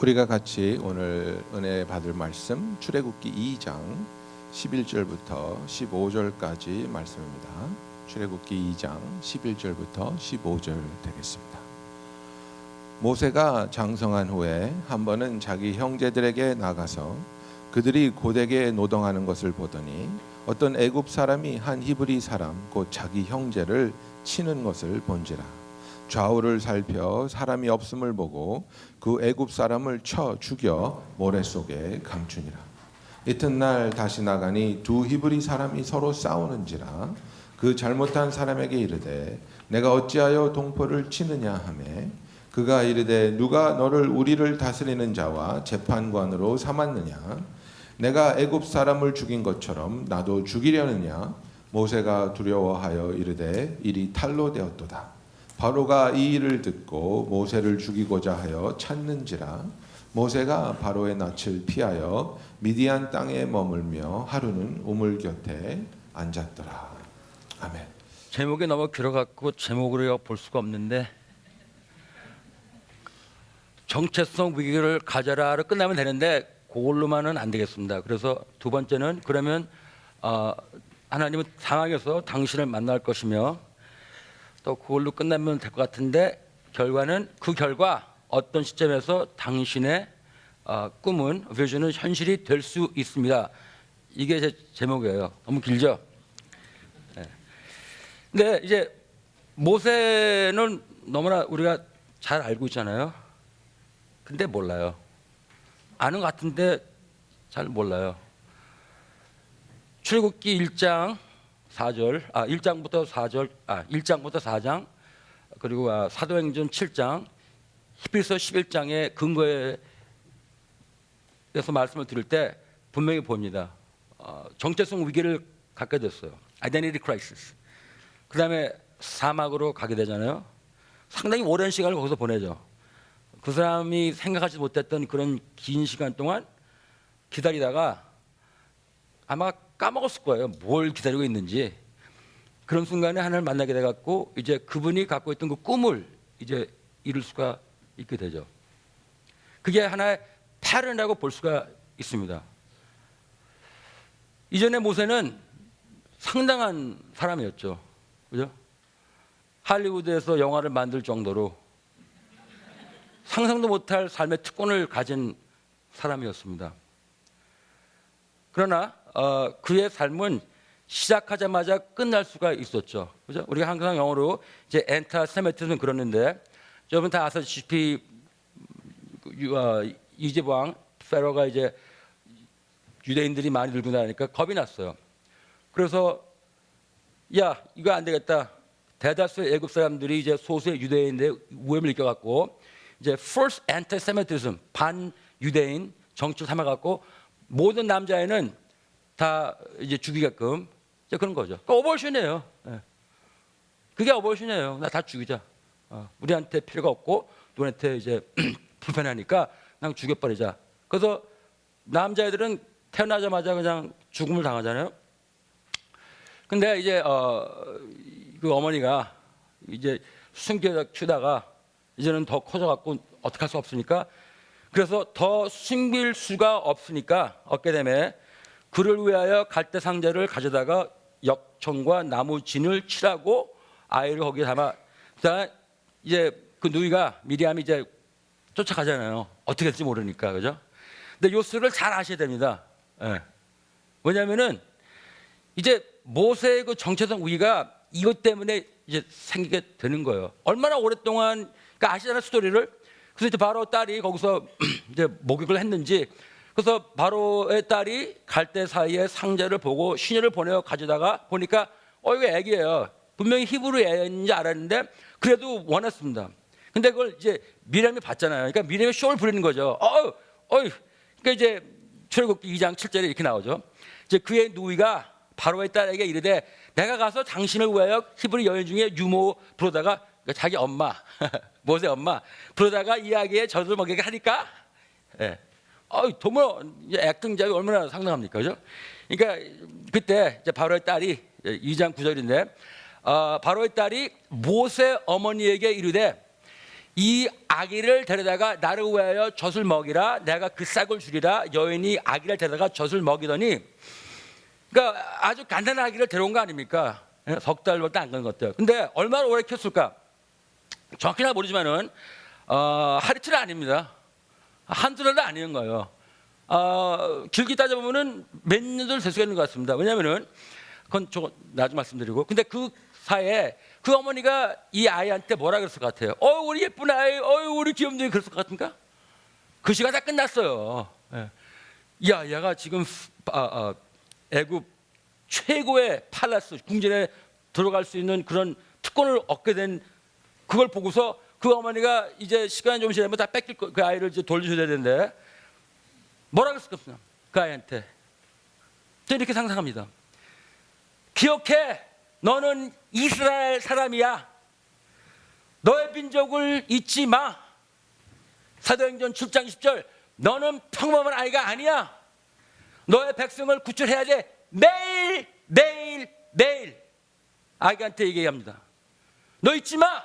우리가 같이 오늘 은혜 받을 말씀 출애굽기 2장 11절부터 15절까지 말씀입니다. 출애굽기 2장 11절부터 15절 되겠습니다. 모세가 장성한 후에 한 번은 자기 형제들에게 나가서 그들이 고되게 노동하는 것을 보더니 어떤 애굽 사람이 한 히브리 사람 곧 자기 형제를 치는 것을 본지라. 좌우를 살펴 사람이 없음을 보고 그 애굽 사람을 쳐 죽여 모래 속에 감추니라. 이튿날 다시 나가니 두 히브리 사람이 서로 싸우는지라. 그 잘못한 사람에게 이르되 내가 어찌하여 동포를 치느냐 하매 그가 이르되 누가 너를 우리를 다스리는 자와 재판관으로 삼았느냐. 내가 애굽 사람을 죽인 것처럼 나도 죽이려느냐. 모세가 두려워하여 이르되 일이 탈로 되었도다. 바로가 이 일을 듣고 모세를 죽이고자 하여 찾는지라. 모세가 바로의 낯을 피하여 미디안 땅에 머물며 하루는 우물 곁에 앉았더라. 아멘. 제목이 너무 길어갖고 제목으로 볼 수가 없는데 정체성 위기를 가져라로 끝나면 되는데 그걸로만은 안 되겠습니다. 그래서 두 번째는 그러면 하나님은 상황에서 당신을 만날 것이며 또 그걸로 끝나면 될 것 같은데 결과는 그 결과 어떤 시점에서 당신의 꿈은 비전은 현실이 될 수 있습니다. 이게 제 제목이에요. 너무 길죠? 네. 근데 이제 모세는 너무나 우리가 잘 알고 있잖아요. 근데 몰라요. 아는 것 같은데 잘 몰라요. 출애굽기 1장 4절, 1장부터 4절, 1장부터 4장, 그리고 사도행전 7장, 히브리서 11장의 근거에 대해서 말씀을 드릴 때 분명히 봅니다. 정체성 위기를 갖게 됐어요. Identity crisis. 그 다음에 사막으로 가게 되잖아요. 상당히 오랜 시간을 거기서 보내죠. 그 사람이 생각하지 못했던 그런 긴 시간 동안 기다리다가 아마 까먹었을 거예요. 뭘 기다리고 있는지. 그런 순간에 하나님을 만나게 돼갖고 이제 그분이 갖고 있던 그 꿈을 이제 이룰 수가 있게 되죠. 그게 하나의 패턴이라고 볼 수가 있습니다. 이전에 모세는 상당한 사람이었죠. 그죠? 할리우드에서 영화를 만들 정도로 상상도 못할 삶의 특권을 가진 사람이었습니다. 그러나 그의 삶은 시작하자마자 끝날 수가 있었죠. 그죠? 우리가 항상 영어로 이제 엔타세메tism 그러는데 여러분 다 아시다시피 이집 왕 페로가 이제 유대인들이 많이 들고 나니까 겁이 났어요. 그래서 야 이거 안 되겠다. 대다수의 애굽 사람들이 이제 소수의 유대인의 위험을 느껴갖고 이제 first anti-Semitism 반 유대인 정치를 삼아갖고 모든 남자애는 다 이제 죽이게끔 이제 그런 거죠. 그 어버션이에요. 그게 어버션이에요. 나 다 죽이자. 우리한테 필요가 없고 너한테 이제 불편하니까 그냥 죽여버리자. 그래서 남자애들은 태어나자마자 그냥 죽음을 당하잖아요. 근데 이제 그 어머니가 이제 숨겨주다가 이제는 더 커져갖고 어떻게 할 수 없으니까 그래서 더 숨길 수가 없으니까 얻게 되면 그를 위하여 갈대 상자를 가져다가 역청과 나무 진을 칠하고 아이를 거기에 담아. 그다음에 이제 그 누이가 미리암이 이제 쫓아가잖아요. 어떻게 될지 모르니까 그죠? 근데 요소를 잘 아셔야 됩니다. 예. 왜냐하면은 이제 모세의 그 정체성 위기가 이것 때문에 이제 생기게 되는 거예요. 얼마나 오랫동안 그러니까 아시잖아요 스토리를. 그래서 이제 바로 딸이 거기서 이제 목욕을 했는지 그래서 바로의 딸이 갈대 사이에 상자를 보고 시녀를 보내어 가져다가 보니까 이거 애기예요. 분명히 히브리 애인지 알았는데 그래도 원했습니다. 근데 그걸 이제 미리암이 봤잖아요. 그러니까 미리암이 쇼를 부리는 거죠. 그러니까 이제 출애굽기 2장 7절에 이렇게 나오죠. 이제 그의 누이가 바로의 딸에게 이르되 내가 가서 당신을 위하여 히브리 여인 중에 유모 부르다가 그러니까 자기 엄마 모세 엄마 부르다가 이야기에 젖을 먹이게 하니까 정말 액팅작이 얼마나 상당합니까, 그죠? 그러니까 그때 이제 바로의 딸이 2장 9절인데 바로의 딸이 모세 어머니에게 이르되 이 아기를 데려다가 나를 위하여 젖을 먹이라, 내가 그 싹을 주리라. 여인이 아기를 데려다가 젖을 먹이더니, 그러니까 아주 간단한 아기를 데려온 거 아닙니까? 석 달밖에 안 간 것 같아요. 근데 얼마나 오래 키웠을까? 정확히는 모르지만은 하루 이틀은 아닙니다. 한두 달도 아닌 거예요. 길게 따져보면은 몇 년도 될 수가 있는 것 같습니다. 왜냐하면은 그건 저 나중에 말씀드리고, 근데 그 사이에 그 어머니가 이 아이한테 뭐라 그랬을 것 같아요? 우리 예쁜 아이, 우리 귀염둥이 그랬을 것 같은가? 그 시간 다 끝났어요. 예. 야, 얘가 지금 애굽 최고의 팔라스 궁전에 들어갈 수 있는 그런 특권을 얻게 된, 그걸 보고서 그 어머니가 이제 시간이 좀 지나면 다 뺏길 그 아이를 이제 돌려줘야 되는데 뭐라 그랬을 것 같아요? 그 아이한테. 저는 이렇게 상상합니다. 기억해, 너는 이스라엘 사람이야. 너의 민족을 잊지 마. 사도행전 7장 10절, 너는 평범한 아이가 아니야. 너의 백성을 구출해야 돼. 매일 매일 매일 아기한테 얘기합니다. 너 잊지 마.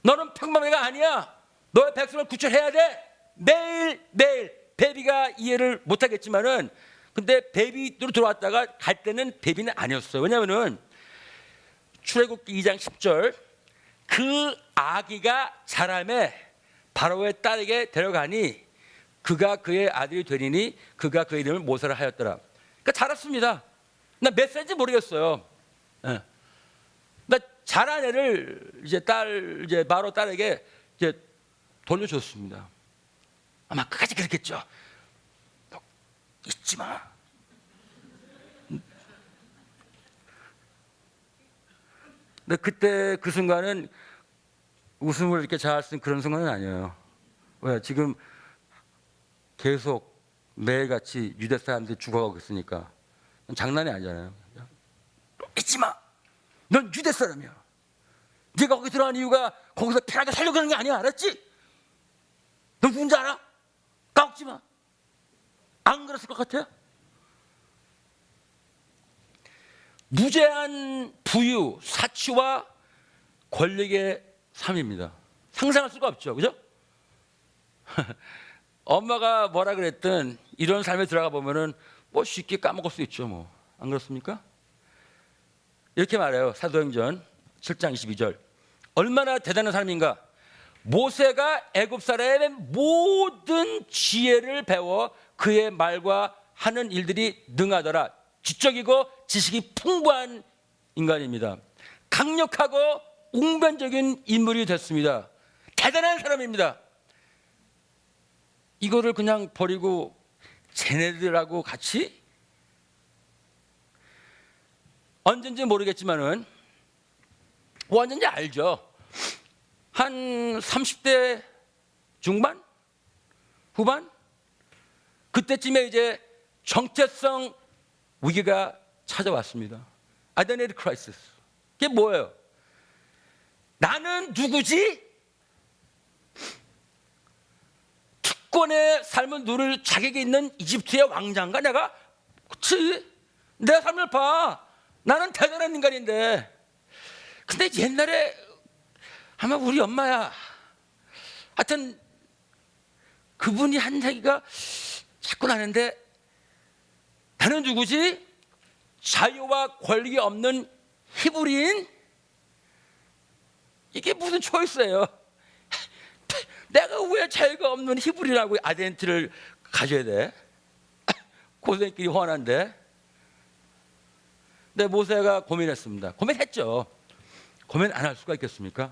너는 평범한 아이가 아니야. 너의 백성을 구출해야 돼. 매일 매일. 베비가 이해를 못하겠지만은, 근데 베비로 들어왔다가 갈 때는 베비는 아니었어요. 왜냐하면은 출애굽기 2장 10절, 그 아기가 자라매 바로의 딸에게 데려가니 그가 그의 아들이 되리니 그가 그 이름을 모세라 하였더라. 그러니까 자랐습니다. 나 몇 살인지 모르겠어요. 예. 나 자란 애를 이제 바로 딸에게 이제 돌려줬습니다. 아마 끝까지 그랬겠죠. 너 잊지 마. 근데 그때 그 순간은 웃음을 이렇게 잘 쓴 그런 순간은 아니에요. 왜? 지금 계속 매일같이 유대 사람들이 죽어가고 있으니까 장난이 아니잖아요. 잊지 마. 넌 유대 사람이야. 네가 거기 들어간 이유가 거기서 편하게 살려고 하는 게 아니야. 알았지? 넌 누군지 알아? 까먹지 마. 안 그랬을 것 같아요? 무제한 부유, 사치와 권력의 삶입니다. 상상할 수가 없죠. 그죠? 엄마가 뭐라 그랬든 이런 삶에 들어가 보면은 뭐 쉽게 까먹을 수 있죠. 뭐. 안 그렇습니까? 이렇게 말해요. 사도행전 7장 22절. 얼마나 대단한 삶인가? 모세가 애굽 사람의 모든 지혜를 배워 그의 말과 하는 일들이 능하더라. 지적이고 지식이 풍부한 인간입니다. 강력하고 웅변적인 인물이 됐습니다. 대단한 사람입니다. 이거를 그냥 버리고 쟤네들하고 같이 언젠지 모르겠지만은 언젠지 알죠. 한 30대 중반? 후반? 그때쯤에 이제 정체성 위기가 찾아왔습니다. 아이덴티티 크라이시스. 그게 뭐예요? 나는 누구지? 특권의 삶을 누릴 자격이 있는 이집트의 왕자인가 내가? 그치? 내 삶을 봐. 나는 대단한 인간인데. 근데 옛날에 아마 우리 엄마야. 하여튼 그분이 한 얘기가 자꾸 나는데, 나는 누구지? 자유와 권력이 없는 히브리인? 이게 무슨 초이스예요? 내가 왜 자유가 없는 히브리라고 아이덴티티를 가져야 돼? 고생끼리 훤한데. 근데 모세가 고민했습니다. 고민했죠. 고민 안 할 수가 있겠습니까?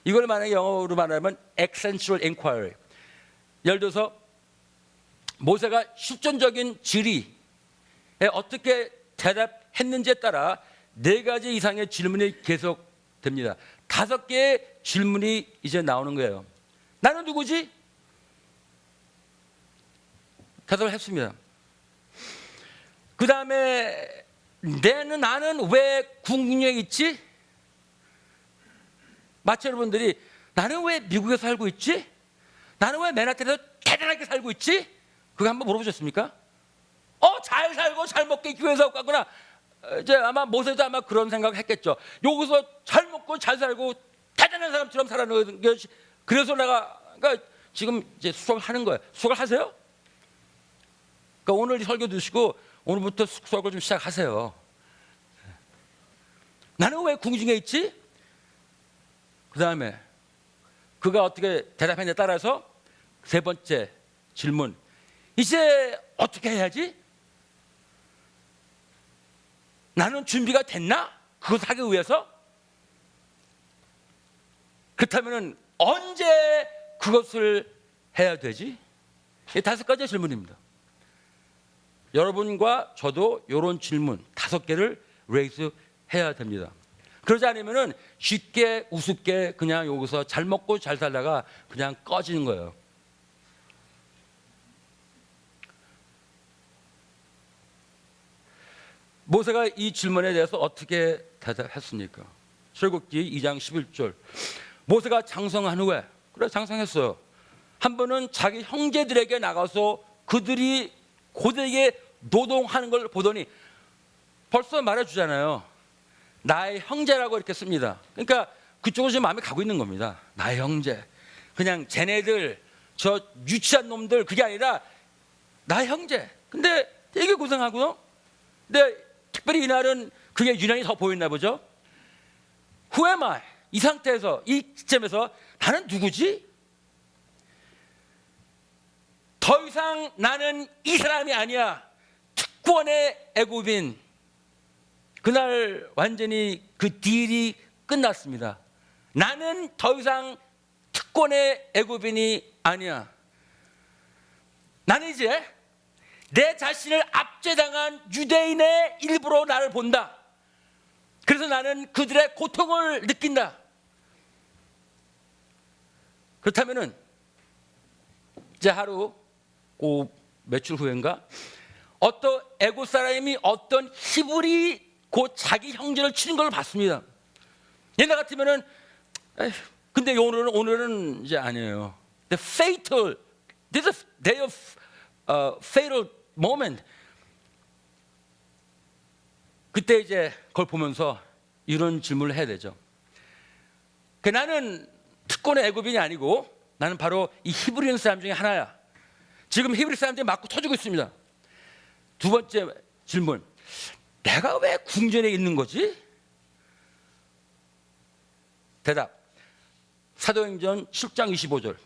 이걸 만약에 영어로 말하면 existential inquiry. 예를 들어서 모세가 실존적인 질의에 어떻게 대답했는지에 따라 4가지 이상의 질문이 계속됩니다. 5개의 질문이 이제 나오는 거예요. 나는 누구지? 대답을 했습니다. 그 다음에 나는 왜 궁극에 있지? 마치 여러분들이 나는 왜 미국에 살고 있지? 나는 왜 맨하탄에서 대단하게 살고 있지? 그거 한번 물어보셨습니까? 잘 살고 잘 먹게 교회에서 갔구나. 이제 아마 모세도 아마 그런 생각을 했겠죠. 여기서 잘 먹고 잘 살고 대단한 사람처럼 살아가는 것이 그래서 내가 그러니까 지금 이제 수석을 하는 거예요. 수석을 하세요? 그러니까 오늘 설교 드시고 오늘부터 수석을 좀 시작하세요. 나는 왜 궁중에 있지? 그 다음에 그가 어떻게 대답했냐에 따라서 세 번째 질문. 이제 어떻게 해야지? 나는 준비가 됐나? 그것을 하기 위해서? 그렇다면 언제 그것을 해야 되지? 이 다섯 가지 질문입니다. 여러분과 저도 이런 질문 다섯 개를 레이스 해야 됩니다. 그러지 않으면 쉽게 우습게 그냥 여기서 잘 먹고 잘 살다가 그냥 꺼지는 거예요. 모세가 이 질문에 대해서 어떻게 대답했습니까? 출애굽기 2장 11절. 모세가 장성한 후에, 그래 장성했어요. 한 번은 자기 형제들에게 나가서 그들이 고되게 노동하는 걸 보더니 벌써 말해주잖아요. 나의 형제라고 이렇게 씁니다. 그러니까 그쪽으로 지금 마음이 가고 있는 겁니다. 나의 형제. 그냥 쟤네들 저 유치한 놈들 그게 아니라 나의 형제. 근데 되게 고생하고요. 근데 특별히 이날은 그게 유난히 더 보였나 보죠. Who am I? 이 상태에서 이 시점에서 나는 누구지? 더 이상 나는 이 사람이 아니야. 특권의 애굽인. 그날 완전히 그 딜이 끝났습니다. 나는 더 이상 특권의 애굽인이 아니야. 나는 이제 내 자신을 압제당한 유대인의 일부로 나를 본다. 그래서 나는 그들의 고통을 느낀다. 그렇다면은 이제 하루 그 며칠 후인가 어떤 애굽 사람이 어떤 히브리 그 자기 형제를 치는 걸 봤습니다. 옛날 같으면은 근데 오늘은 이제 아니에요. The fatal, this is a day of fatal moment. 그때 이제 그걸 보면서 이런 질문을 해야 되죠. 나는 특권의 애굽인이 아니고 나는 바로 이 히브리 사람 중에 하나야. 지금 히브리 사람들이 맞고 터지고 있습니다. 두 번째 질문. 내가 왜 궁전에 있는 거지? 대답. 사도행전 7장 25절.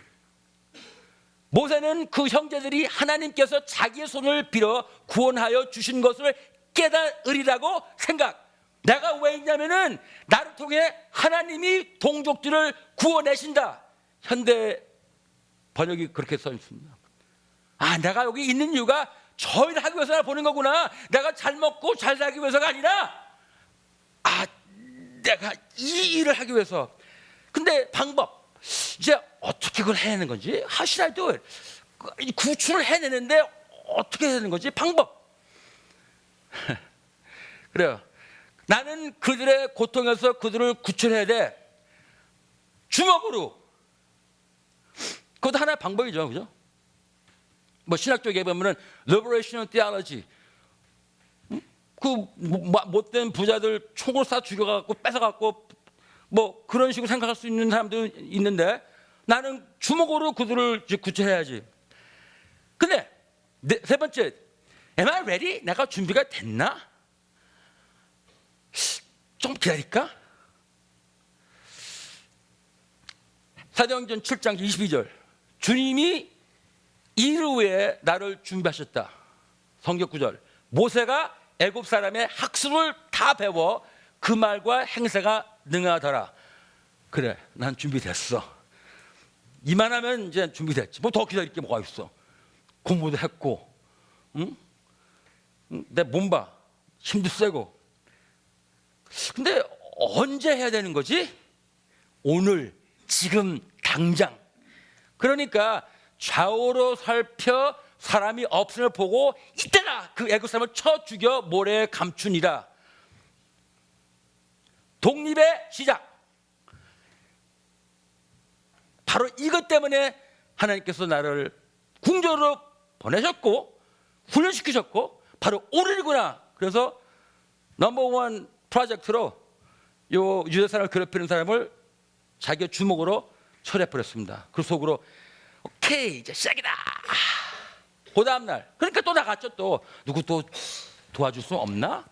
모세는 그 형제들이 하나님께서 자기의 손을 빌어 구원하여 주신 것을 깨달으리라고 생각. 내가 왜 있냐면은 나를 통해 하나님이 동족들을 구원하신다. 현대 번역이 그렇게 써 있습니다. 아, 내가 여기 있는 이유가 저 일을 하기 위해서 보는 거구나. 내가 잘 먹고 잘 살기 위해서가 아니라 내가 이 일을 하기 위해서. 근데 방법 이제 어떻게 그걸 해내는 건지, How should I do it? 구출을 해내는데 어떻게 해야 되는 건지 방법. 그래요. 나는 그들의 고통에서 그들을 구출해야 돼. 주먹으로. 그것도 하나의 방법이죠, 그죠? 뭐 신학적에 보면은 Liberational Theology. 그 못된 부자들 총으로 쏴 죽여갖고 뺏어갖고 뭐 그런 식으로 생각할 수 있는 사람도 있는데 나는 주먹으로 그들을 구출해야지. 근데 세 번째, Am I ready? 내가 준비가 됐나? 좀 기다릴까? 사도행전 7장 22절. 주님이 이를 위해 나를 준비하셨다. 성경 구절. 모세가 애굽 사람의 학습을 다 배워 그 말과 행세가 능하더라. 그래, 난 준비됐어. 이만하면 이제 준비됐지. 뭐 더 기다릴 게 뭐가 있어. 공부도 했고, 응? 내 몸 봐. 힘도 세고. 근데 언제 해야 되는 거지? 오늘, 지금, 당장. 그러니까 좌우로 살펴 사람이 없음을 보고 이때다! 그 애굽 사람을 쳐 죽여 모래에 감추니라. 독립의 시작. 바로 이것 때문에 하나님께서 나를 궁전으로 보내셨고 훈련시키셨고 바로 오늘이구나. 그래서 넘버원 프로젝트로 요 유대 사람을 괴롭히는 사람을 자기의 주먹으로 철회버렸습니다. 그 속으로 오케이 이제 시작이다. 그 다음날 그러니까 또 나갔죠. 또 누구 또 도와줄 수 없나?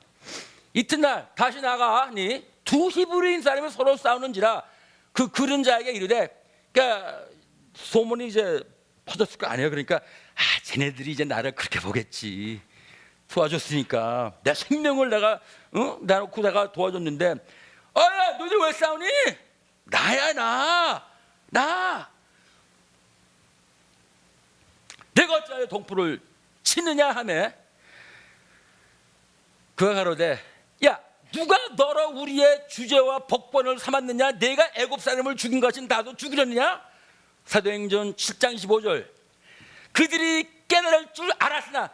이튿날 다시 나가니 두 히브리인 사람이 서로 싸우는지라 그 그른 자에게 이르되, 그러니까 소문이 이제 퍼졌을 거 아니에요. 그러니까 쟤네들이 이제 나를 그렇게 보겠지. 도와줬으니까 내 생명을 내가 내놓고 내가 도와줬는데, 야 너희들 왜 싸우니? 나야 나 내가 어찌하여 동포를 치느냐 하매 그가 가로되, 야 누가 너로 우리의 주제와 복권을 삼았느냐? 내가 애굽 사람을 죽인 것은 나도 죽이려느냐? 사도행전 7장 15절. 그들이 깨달을 줄 알았으나,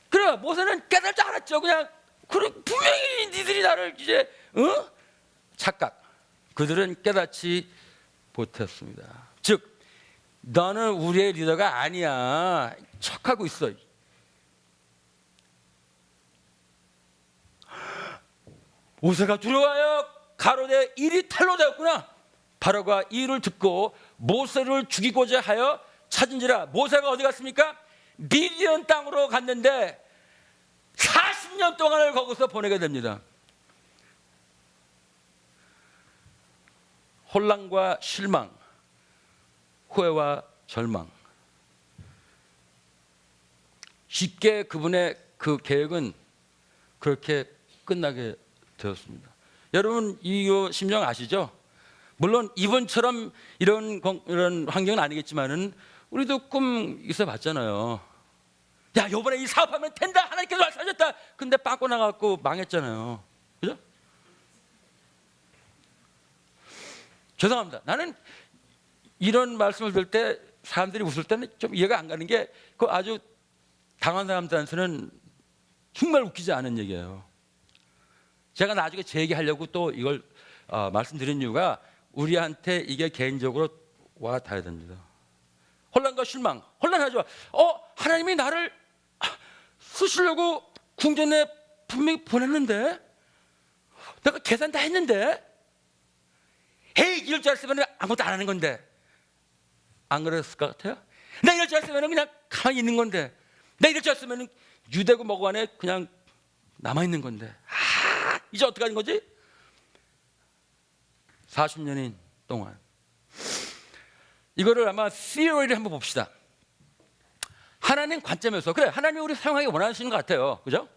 그래 모세는 깨달을 줄 알았죠. 그냥 그래 분명히 니들이 나를 이제 착각. 그들은 깨닫지 못했습니다. 즉 너는 우리의 리더가 아니야 척하고 있어. 모세가 두려워하여 가로되 일이 탈로 되었구나. 바로가 이 일을 듣고 모세를 죽이고자 하여 찾은지라. 모세가 어디 갔습니까? 미디안 땅으로 갔는데 40년 동안을 거기서 보내게 됩니다. 혼란과 실망, 후회와 절망. 쉽게 그분의 그 계획은 그렇게 끝나게 되었습니다. 여러분 이 심정 아시죠? 물론 이번처럼 이런 환경은 아니겠지만은 우리도 꿈 있어봤잖아요. 야 이번에 이 사업하면 된다. 하나님께서 말씀하셨다. 근데 빠꾸 나갖고 망했잖아요. 그죠? 죄송합니다. 나는 이런 말씀을 들을 때 사람들이 웃을 때는 좀 이해가 안 가는 게, 그 아주 당한 사람들한테는 정말 웃기지 않은 얘기예요. 제가 나중에 제 얘기하려고 또 이걸 말씀드린 이유가 우리한테 이게 개인적으로 와 닿아야 됩니다. 혼란과 실망, 혼란하죠. 하나님이 나를 쓰시려고 궁전에 분명히 보냈는데, 내가 계산 다 했는데, 헤이 이럴 줄 알았으면 아무것도 안 하는 건데, 안 그랬을 것 같아요? 내가 이럴 줄 알았으면 그냥 가만히 있는 건데, 내가 이럴 줄 알았으면 유대고 뭐고 안에 그냥 남아있는 건데, 이제 어떻게 하는 거지? 40년인 동안. 이거를 아마 theory를 한번 봅시다. 하나님 관점에서, 그래 하나님이 우리 사용하기 원하시는 것 같아요. 그죠?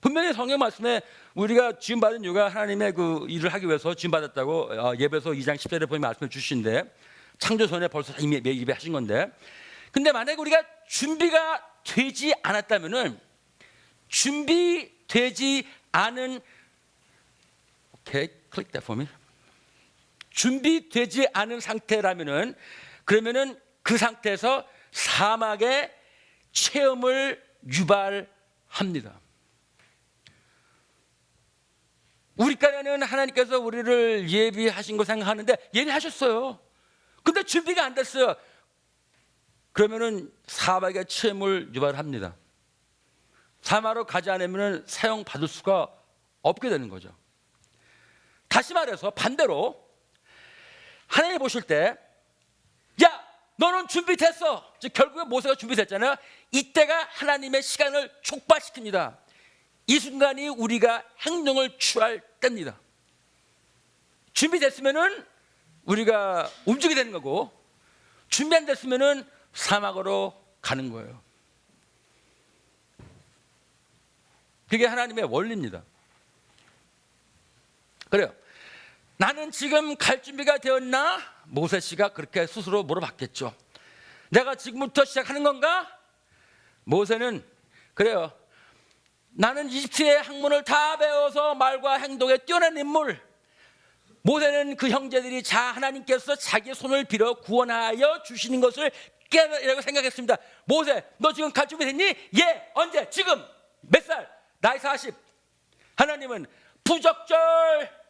분명히 성경 말씀에 우리가 지음받은 이유가 하나님의 그 일을 하기 위해서 지음받았다고 예배서 2장 10절에 보면 말씀을 주시는데, 창조 전에 벌써 이미 예배하신 건데, 근데 만약에 우리가 준비가 되지 않았다면은, 준비되지 않은, 오케이, click that for me. 준비되지 않은 상태라면은, 그러면은 그 상태에서 사막의 체험을 유발합니다. 우리 깐에는 하나님께서 우리를 예비하신 거 생각하는데 예비하셨어요. 근데 준비가 안 됐어요. 그러면은 사막의 체험을 유발합니다. 사막으로 가지 않으면 사용 받을 수가 없게 되는 거죠. 다시 말해서 반대로 하나님 보실 때, 야 너는 준비됐어. 즉 결국에 모세가 준비됐잖아요. 이때가 하나님의 시간을 촉발시킵니다. 이 순간이 우리가 행동을 취할 때입니다. 준비됐으면은 우리가 움직이게 되는 거고, 준비 안 됐으면은 사막으로 가는 거예요. 그게 하나님의 원리입니다. 그래요. 나는 지금 갈 준비가 되었나? 모세 씨가 그렇게 스스로 물어봤겠죠. 내가 지금부터 시작하는 건가? 모세는 그래요. 나는 이집트의 학문을 다 배워서 말과 행동에 뛰어난 인물. 모세는 그 형제들이 하나님께서 자기의 손을 빌어 구원하여 주시는 것을 깨달으라고 생각했습니다. 모세, 너 지금 갈 준비 됐니? 예. 언제? 지금. 몇 살? 나이 40. 하나님은 부적절.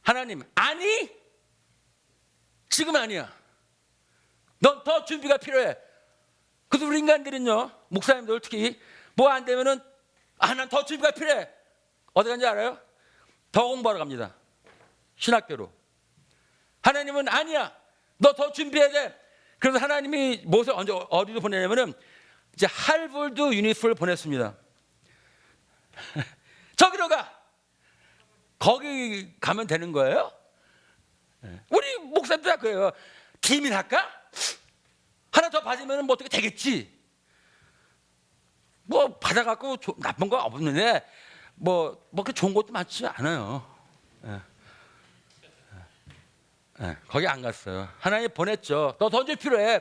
하나님, 아니? 지금 아니야. 넌 더 준비가 필요해. 그래서 우리 인간들은요, 목사님들 특히 뭐 안 되면은 난 더 준비가 필요해. 어디 간지 알아요? 더 공부하러 갑니다. 신학교로. 하나님은 아니야. 너 더 준비해야 돼. 그래서 하나님이 모세 언제 어디로 보내냐면은 이제 할볼드 유니프를 보냈습니다. 저기로 가. 거기 가면 되는 거예요? 우리 목사님도 다 그래요. 기민 할까? 하나 더 받으면 뭐 어떻게 되겠지? 뭐 받아갖고 나쁜 거 없는데 뭐 그 좋은 것도 많지 않아요. 거기 안 갔어요. 하나님 보냈죠. 너 던질 필요해.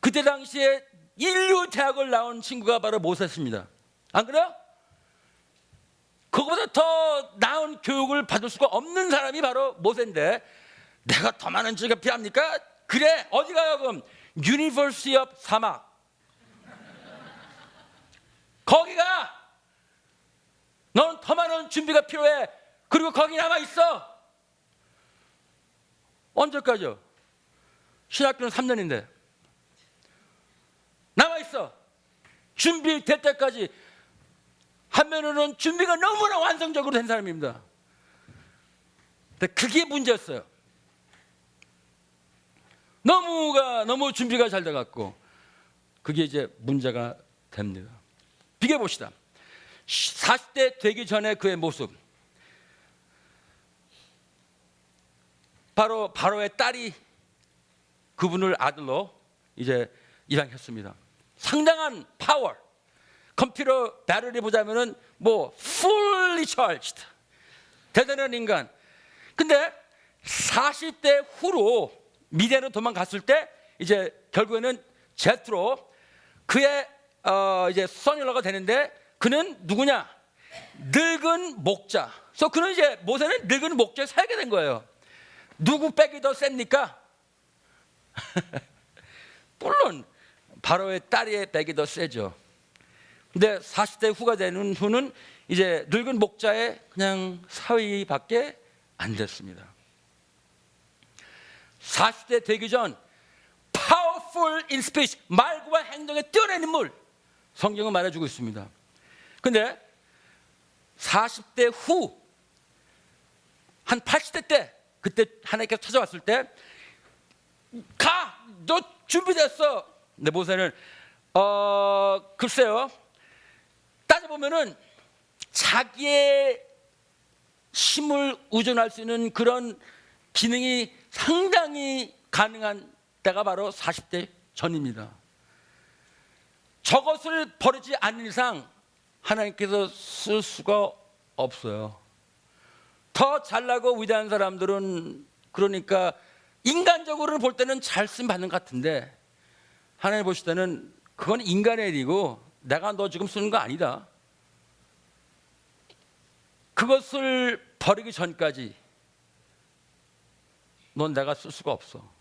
그때 당시에 인류 대학을 나온 친구가 바로 모세입니다. 안 그래요? 그거보다 더 나은 교육을 받을 수가 없는 사람이 바로 모세인데 내가 더 많은 지가 필요합니까? 그래, 어디 가요 그럼? University of 사막. 거기 가. 넌 더 많은 준비가 필요해. 그리고 거기 남아 있어. 언제까지요? 신학교는 3년인데 남아 있어. 준비될 때까지 하면은 준비가 너무나 완성적으로 된 사람입니다. 근데 그게 문제였어요. 너무 준비가 잘 돼갖고 그게 이제 문제가 됩니다. 비교해 봅시다. 40대 되기 전에 그의 모습. 바로의 딸이 그분을 아들로 이제 입양했습니다. 상당한 파워. 컴퓨터 배터리 보자면은 뭐 fully charged. 대단한 인간. 근데 40대 후로 미디안으로 도망갔을 때 이제 결국에는 제트로 그의 이제 선인러가 되는데 그는 누구냐? 늙은 목자. 그래서 그는 이제 모세는 늙은 목자에 살게 된 거예요. 누구 백이 더 셉니까? 물론 바로의 딸의 백이 더 세죠. 근데 40대 후가 되는 후는 이제 늙은 목자의 그냥 사위밖에 안 됐습니다. 40대 되기 전 powerful in speech, 말과 행동에 뛰어난 인물, 성경은 말해주고 있습니다. 근데 40대 후, 한 80대 때, 그때 하나님께서 찾아왔을 때, 가! 너 준비됐어! 근데 모세는, 글쎄요, 따져보면은 자기의 힘을 의존할 수 있는 그런 기능이 상당히 가능한 때가 바로 40대 전입니다. 저것을 버리지 않는 이상 하나님께서 쓸 수가 없어요. 더 잘나고 위대한 사람들은 그러니까 인간적으로는 볼 때는 잘 쓰임 받는 것 같은데 하나님 보실 때는 그건 인간의 일이고 내가 너 지금 쓰는 거 아니다. 그것을 버리기 전까지 넌 내가 쓸 수가 없어.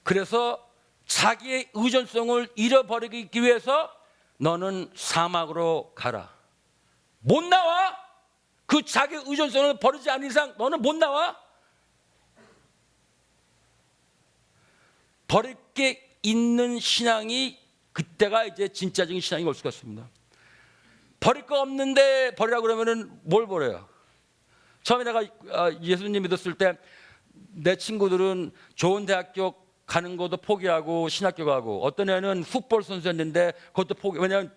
그래서 자기의 의존성을 잃어버리기 위해서 너는 사막으로 가라. 못 나와. 그 자기 의존성을 버리지 않는 이상 너는 못 나와. 버릴 게 있는 신앙이 그때가 이제 진짜적인 신앙이 올 수가 있습니다. 버릴 거 없는데 버리라고 그러면은 뭘 버려요? 처음에 내가 예수님 믿었을 때 내 친구들은 좋은 대학교 가는 것도 포기하고 신학교 가고 어떤 애는 풋볼 선수였는데 그것도 포기. 왜냐하면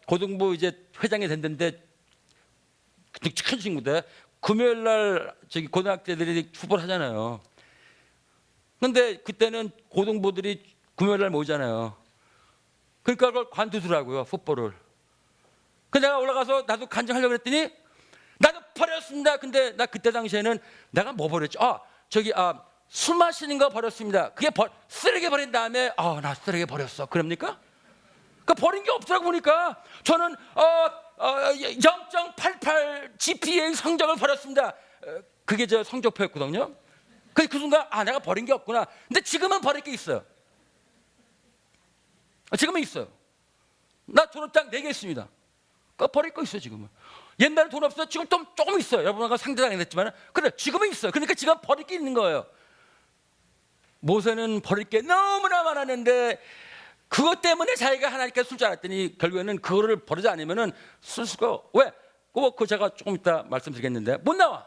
고등부 이제 회장이 됐는데 큰 친구들 금요일 날 저기 고등학생들이 풋볼 하잖아요. 근데 그때는 고등부들이 금요일 날 모이잖아요. 그러니까 그걸 관두더라고요, 풋볼을. 그 내가 올라가서 나도 간증하려고 그랬더니 나도 버렸습니다. 근데 나 그때 당시에는 내가 뭐 버렸지? 술 마시는 거 버렸습니다. 그게 쓰레기 버린 다음에 나 쓰레기 버렸어. 그럽니까? 그 버린 게 없더라고 보니까 저는 0.88 GPA 성적을 버렸습니다. 그게 저 성적표였거든요. 그 순간 내가 버린 게 없구나. 근데 지금은 버릴 게 있어요. 지금은 있어요. 나 졸업장 4개 있습니다. 버릴 거 있어요 지금은. 옛날에 돈 없어요. 지금 좀 조금 있어요. 여러분과 상대가 안 됐지만 그래 지금은 있어요. 그러니까 지금 버릴 게 있는 거예요. 모세는 버릴 게 너무나 많았는데 그것 때문에 자기가 하나님께서 쓸 줄 알았더니 결국에는 그거를 버리지 않으면은 쓸 수가 왜? 그 제가 조금 이따 말씀드리겠는데 못 나와.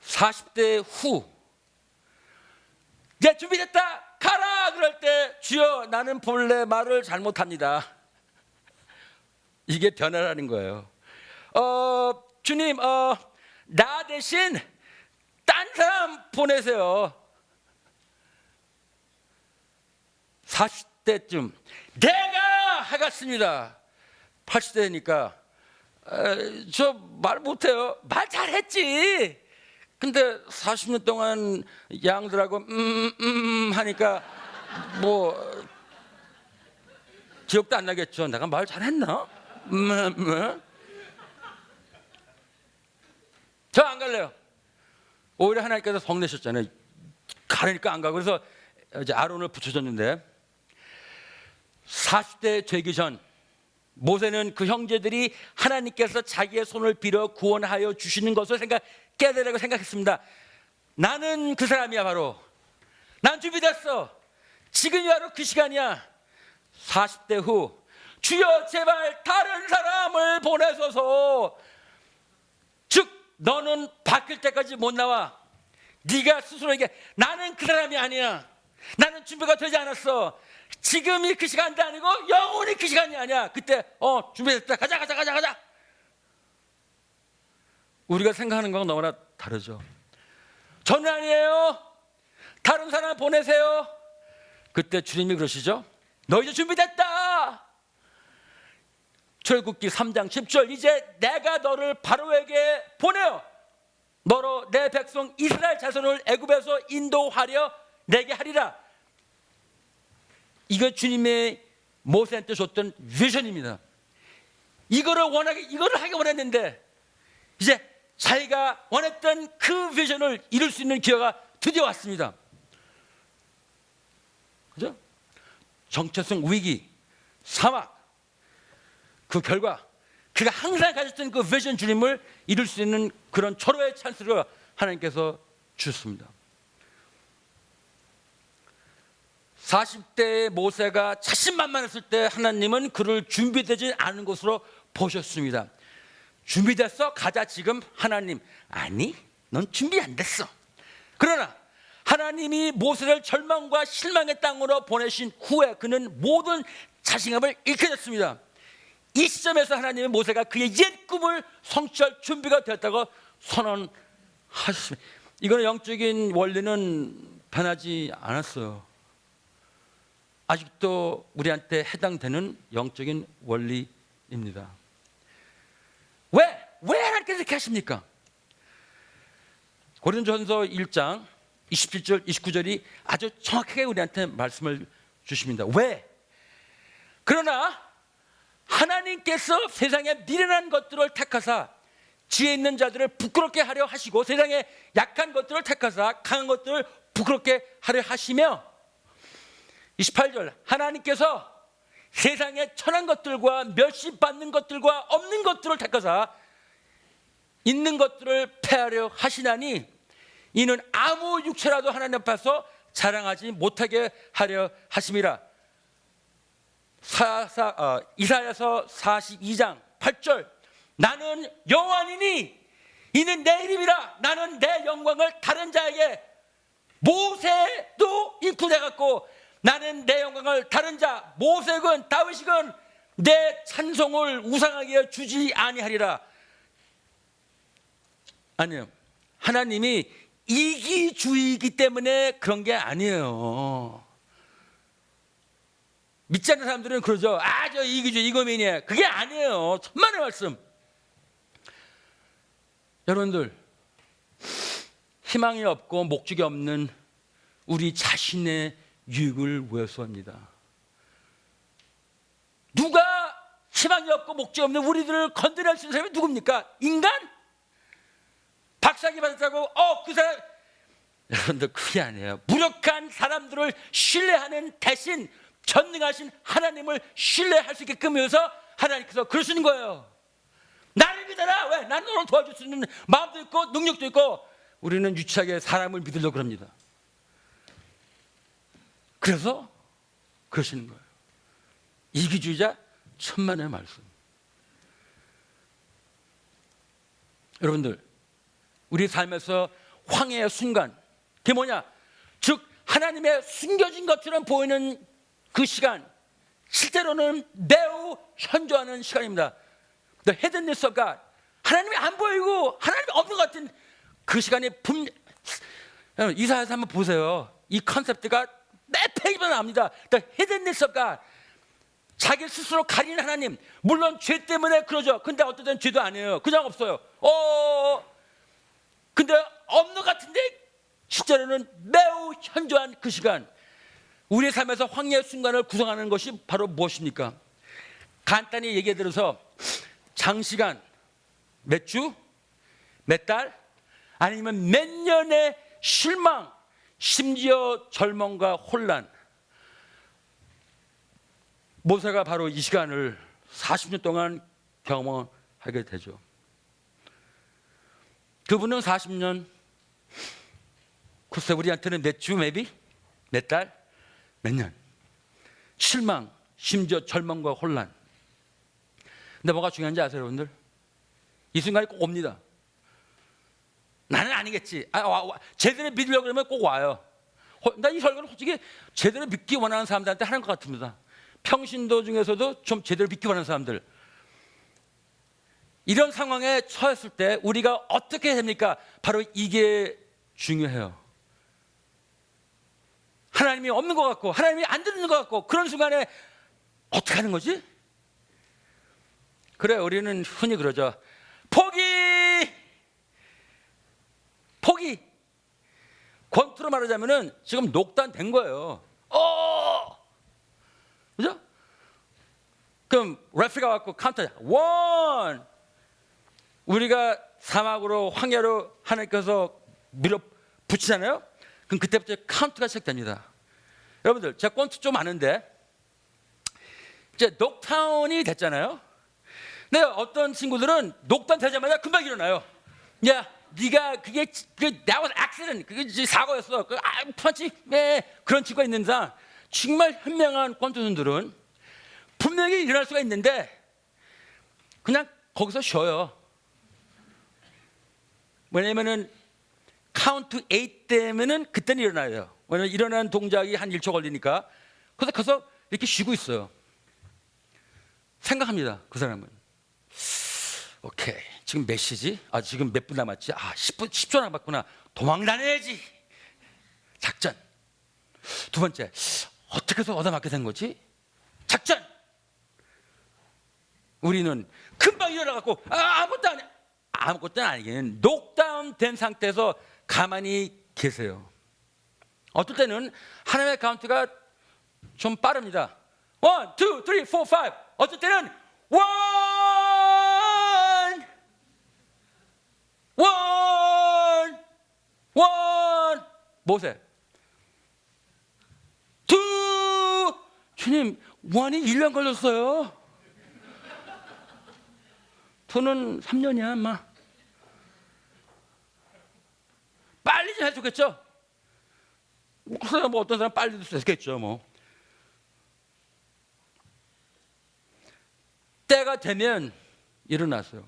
40대 후 이제 준비됐다 가라 그럴 때 주여 나는 본래 말을 잘못합니다. 이게 변화라는 거예요. 주님 나 대신 딴 사람 보내세요. 40대쯤 내가 하겠습니다. 80대니까 저 말 못해요. 말 잘했지. 근데 40년 동안 양들하고 하니까 뭐 기억도 안 나겠죠. 내가 말 잘했나? 저 안 갈래요. 오히려 하나님께서 성내셨잖아요. 가라니까 안 가고. 그래서 이제 아론을 붙여줬는데 40대 되기 전 모세는 그 형제들이 하나님께서 자기의 손을 빌어 구원하여 주시는 것을 깨달으라고 생각했습니다. 나는 그 사람이야. 바로 난 준비됐어. 지금이 바로 그 시간이야. 40대 후 주여 제발 다른 사람을 보내소서. 즉 너는 바뀔 때까지 못 나와. 네가 스스로에게 나는 그 사람이 아니야. 나는 준비가 되지 않았어. 지금이 그 시간도 아니고 영원히 그 시간이 아니야. 그때 준비됐다. 가자. 우리가 생각하는 거랑 너무나 다르죠. 저는 아니에요. 다른 사람 보내세요. 그때 주님이 그러시죠. 너 이제 준비됐다. 출애굽기 3장 10절 이제 내가 너를 바로에게 보내어 너로 내 백성 이스라엘 자손을 애굽에서 인도하려 내게 하리라. 이거 주님의 모세한테 줬던 비전입니다. 이거를 하기 원했는데 이제 자기가 원했던 그 비전을 이룰 수 있는 기회가 드디어 왔습니다. 그죠? 정체성 위기, 사막, 그 결과 그가 항상 가졌던 그 비전 주님을 이룰 수 있는 그런 절호의 찬스를 하나님께서 주셨습니다. 40대의 모세가 자신만만했을 때 하나님은 그를 준비되지 않은 것으로 보셨습니다. 준비됐어? 가자 지금. 하나님 아니 넌 준비 안 됐어. 그러나 하나님이 모세를 절망과 실망의 땅으로 보내신 후에 그는 모든 자신감을 잃게 됐습니다. 이 시점에서 하나님은 모세가 그의 옛 꿈을 성취할 준비가 되었다고 선언하셨습니다. 이거는 영적인 원리는 변하지 않았어요. 아직도 우리한테 해당되는 영적인 원리입니다. 왜 하나님께서 이렇게 하십니까? 고린도전서 1장 27절 29절이 아주 정확하게 우리한테 말씀을 주십니다. 왜? 그러나 하나님께서 세상의 미련한 것들을 택하사 지혜 있는 자들을 부끄럽게 하려 하시고 세상의 약한 것들을 택하사 강한 것들을 부끄럽게 하려 하시며 28절 하나님께서 세상의 천한 것들과 멸시받는 것들과 없는 것들을 택하사 있는 것들을 패하려 하시나니 이는 아무 육체라도 하나님 앞에서 자랑하지 못하게 하려 하심이라. 이사야서 42장 8절 나는 여호와니니 이는 내 이름이라. 나는 내 영광을 다른 자에게 모세도 인풀해갖고 나는 내 영광을 다른 자 모세건 다윗이건 내 찬송을 우상하게 주지 아니하리라. 아니요, 하나님이 이기주의이기 때문에 그런 게 아니에요. 믿지 않는 사람들은 그러죠. 저 이기주의 이거민이야. 그게 아니에요. 천만의 말씀. 여러분들 희망이 없고 목적이 없는 우리 자신의 유익을 위해서입니다. 누가 희망이 없고 목적이 없는 우리들을 건드릴 수 있는 사람이 누굽니까? 인간? 박사기 받았다고 그 사람. 여러분들 그게 아니에요. 무력한 사람들을 신뢰하는 대신 전능하신 하나님을 신뢰할 수 있게끔 해서 하나님께서 그러시는 거예요. 나를 믿어라. 왜? 나는 너를 도와줄 수 있는 마음도 있고 능력도 있고. 우리는 유치하게 사람을 믿으려고 그럽니다. 그래서 그러시는 거예요. 이기주의자 천만의 말씀. 여러분들 우리 삶에서 황해의 순간, 그게 뭐냐? 즉 하나님의 숨겨진 것처럼 보이는 그 시간, 실제로는 매우 현저하는 시간입니다. The hiddenness of God. 하나님이 안 보이고 하나님이 없는 것 같은 그 시간이 이사야서 한번 보세요. 이 컨셉트가 매 페이지마다 나옵니다. The hiddenness of God. 자기 스스로 가리는 하나님. 물론 죄 때문에 그러죠. 근데 어떨 땐 죄도 아니에요. 그냥 없어요. 근데 없는 것 같은데 실제로는 매우 현저한 그 시간, 우리의 삶에서 황해의 순간을 구성하는 것이 바로 무엇입니까? 간단히 얘기해 들어서 장시간, 몇 주, 몇 달, 아니면 몇 년의 실망, 심지어 절망과 혼란. 모세가 바로 이 시간을 40년 동안 경험하게 되죠. 그분은 40년, 글쎄 우리한테는 몇 주, maybe? 몇 달, 몇 년. 실망, 심지어 절망과 혼란. 근데 뭐가 중요한지 아세요, 여러분들? 이 순간이 꼭 옵니다. 나는 아니겠지. 제대로 믿으려고 그러면 꼭 와요. 나 이 설교를 솔직히 제대로 믿기 원하는 사람들한테 하는 것 같습니다. 평신도 중에서도 좀 제대로 믿기 원하는 사람들. 이런 상황에 처했을 때 우리가 어떻게 해야 됩니까? 바로 이게 중요해요. 하나님이 없는 것 같고 하나님이 안 듣는 것 같고 그런 순간에 어떻게 하는 거지? 그래, 우리는 흔히 그러죠. 포기. 권투로 말하자면은 지금 녹단된 거예요. 그죠? 그럼 레프리가 왔고 카운터 1. 우리가 사막으로 황야로 하나님께서 밀어붙이잖아요. 그럼 그때부터 카운트가 시작됩니다. 여러분들, 제가 권투 좀 아는데 이제 녹타운이 됐잖아요. 근데 어떤 친구들은 녹단 되자마자 금방 일어나요. 야, 네가 그게 that was accident, 그게 사고였어. 펀치, 그런 친구가 있는데 정말 현명한 권투 선수들은 분명히 일어날 수가 있는데 그냥 거기서 쉬어요. 왜냐면은 카운트 8 되면은 그때는 일어나요. 왜냐면 일어나는 동작이 한 1초 걸리니까. 그래서 가서 이렇게 쉬고 있어요. 생각합니다. 그 사람은. 오케이, 지금 몇 시지? 지금 몇 분 남았지? 10초 남았구나. 도망 다녀야지. 작전. 두 번째, 어떻게 해서 얻어맞게 된 거지? 작전. 우리는 금방 일어나갖고 아무것도 아니긴 녹다운된 상태에서 가만히 계세요. 어떨 때는 하나님의 카운트가 좀 빠릅니다. 1, 2, 3, 4, 5. 어떨 때는 1 모세 2. 주님, 1이 1년 걸렸어요. 2는 3년이야, 엄마. 빨리 좀 해줬겠죠? 뭐 어떤 사람 빨리 됐겠죠, 뭐. 때가 되면 일어났어요.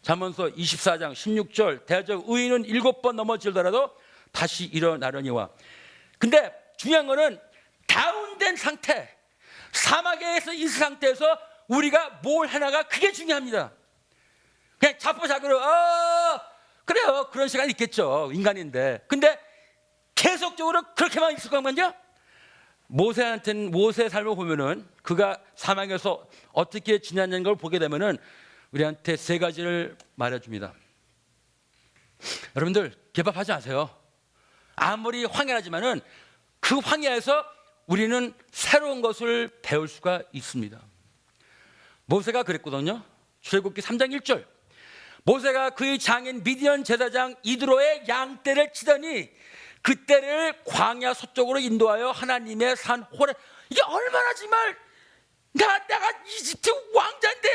잠언서 24장 16절, 대적 의인은 7번 넘어지더라도 다시 일어나려니와. 근데 중요한 거는 다운된 상태, 사막에서 이 상태에서 우리가 뭘 하나가 그게 중요합니다. 그냥 자포자기로 그래요, 그런 시간이 있겠죠, 인간인데. 근데 계속적으로 그렇게만 있을 건가요? 모세의 삶을 보면은 그가 사막에서 어떻게 지냈는 걸 보게 되면은 우리한테 세 가지를 말해줍니다. 여러분들, 개밥하지 마세요. 아무리 황야하지만은 그 황야에서 우리는 새로운 것을 배울 수가 있습니다. 모세가 그랬거든요. 출애굽기 3장 1절. 모세가 그의 장인 미디안 제사장 이드로의 양떼를 치더니 그때를 광야 서쪽으로 인도하여 하나님의 산 호렙. 이게 얼마나 정말 내가 이집트 왕자인데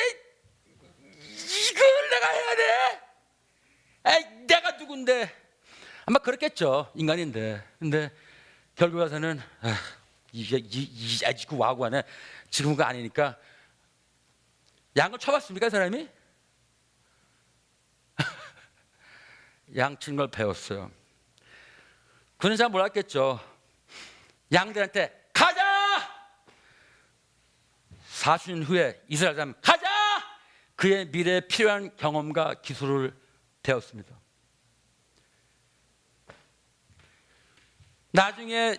이걸 내가 해야 돼? 내가 누군데? 아마 그렇겠죠, 인간인데. 근데 결국 와서는 이 아직도 와구하네. 지금 그거 아니니까. 양을 쳐봤습니까, 사람이? 양 치는 걸 배웠어요. 그는 잘 몰랐겠죠. 양들한테 가자! 40년 후에 이스라엘 사람 가자! 그의 미래에 필요한 경험과 기술을 배웠습니다. 나중에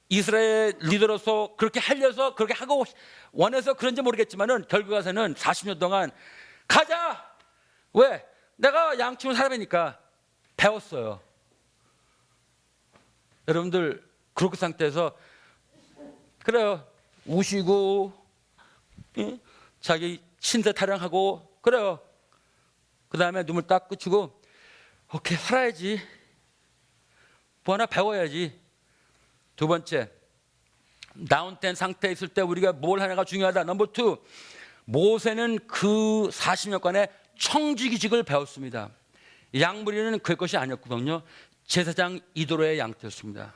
이스라엘 리더로서 그렇게 하려서 그렇게 하고 원해서 그런지 모르겠지만은 결국 가서는 40년 동안 가자! 왜? 내가 양치는 사람이니까 배웠어요. 여러분들 그렇게 상태에서 그래요. 우시고 자기 신세 타령하고 그래요. 그 다음에 눈물 딱 그치고 오케이 살아야지. 뭐 하나 배워야지. 두 번째, 다운된 상태에 있을 때 우리가 뭘 하나가 중요하다. 넘버 2, 모세는 그 40년간의 청지기직을 배웠습니다. 양무리는 그의 것이 아니었거든요. 제사장 이도로의 양떼였습니다.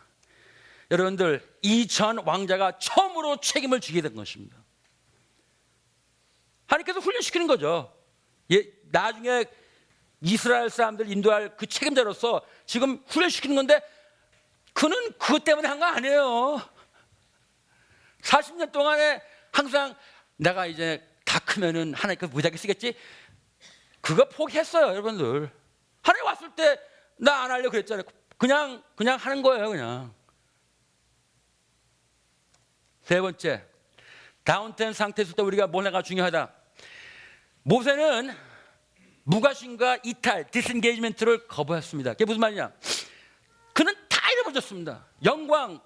여러분들, 이 전 왕자가 처음으로 책임을 지게 된 것입니다. 하나님께서 훈련시키는 거죠. 나중에 이스라엘 사람들 인도할 그 책임자로서 지금 훈련시키는 건데 그는 그것 때문에 한 거 아니에요. 40년 동안에 항상 내가 이제 다 크면은 하나님께서 무지하게 쓰겠지. 그거 포기했어요, 여러분들. 하나님 왔을 때 나 안 하려고 그랬잖아요. 그냥 하는 거예요, 그냥. 세 번째, 다운된 상태에 있을 때 우리가 뭘 해가 중요하다. 모세는 무과신과 이탈, 디스엔게이지먼트를 거부했습니다. 그게 무슨 말이냐? 그는 다 잃어버렸습니다. 영광,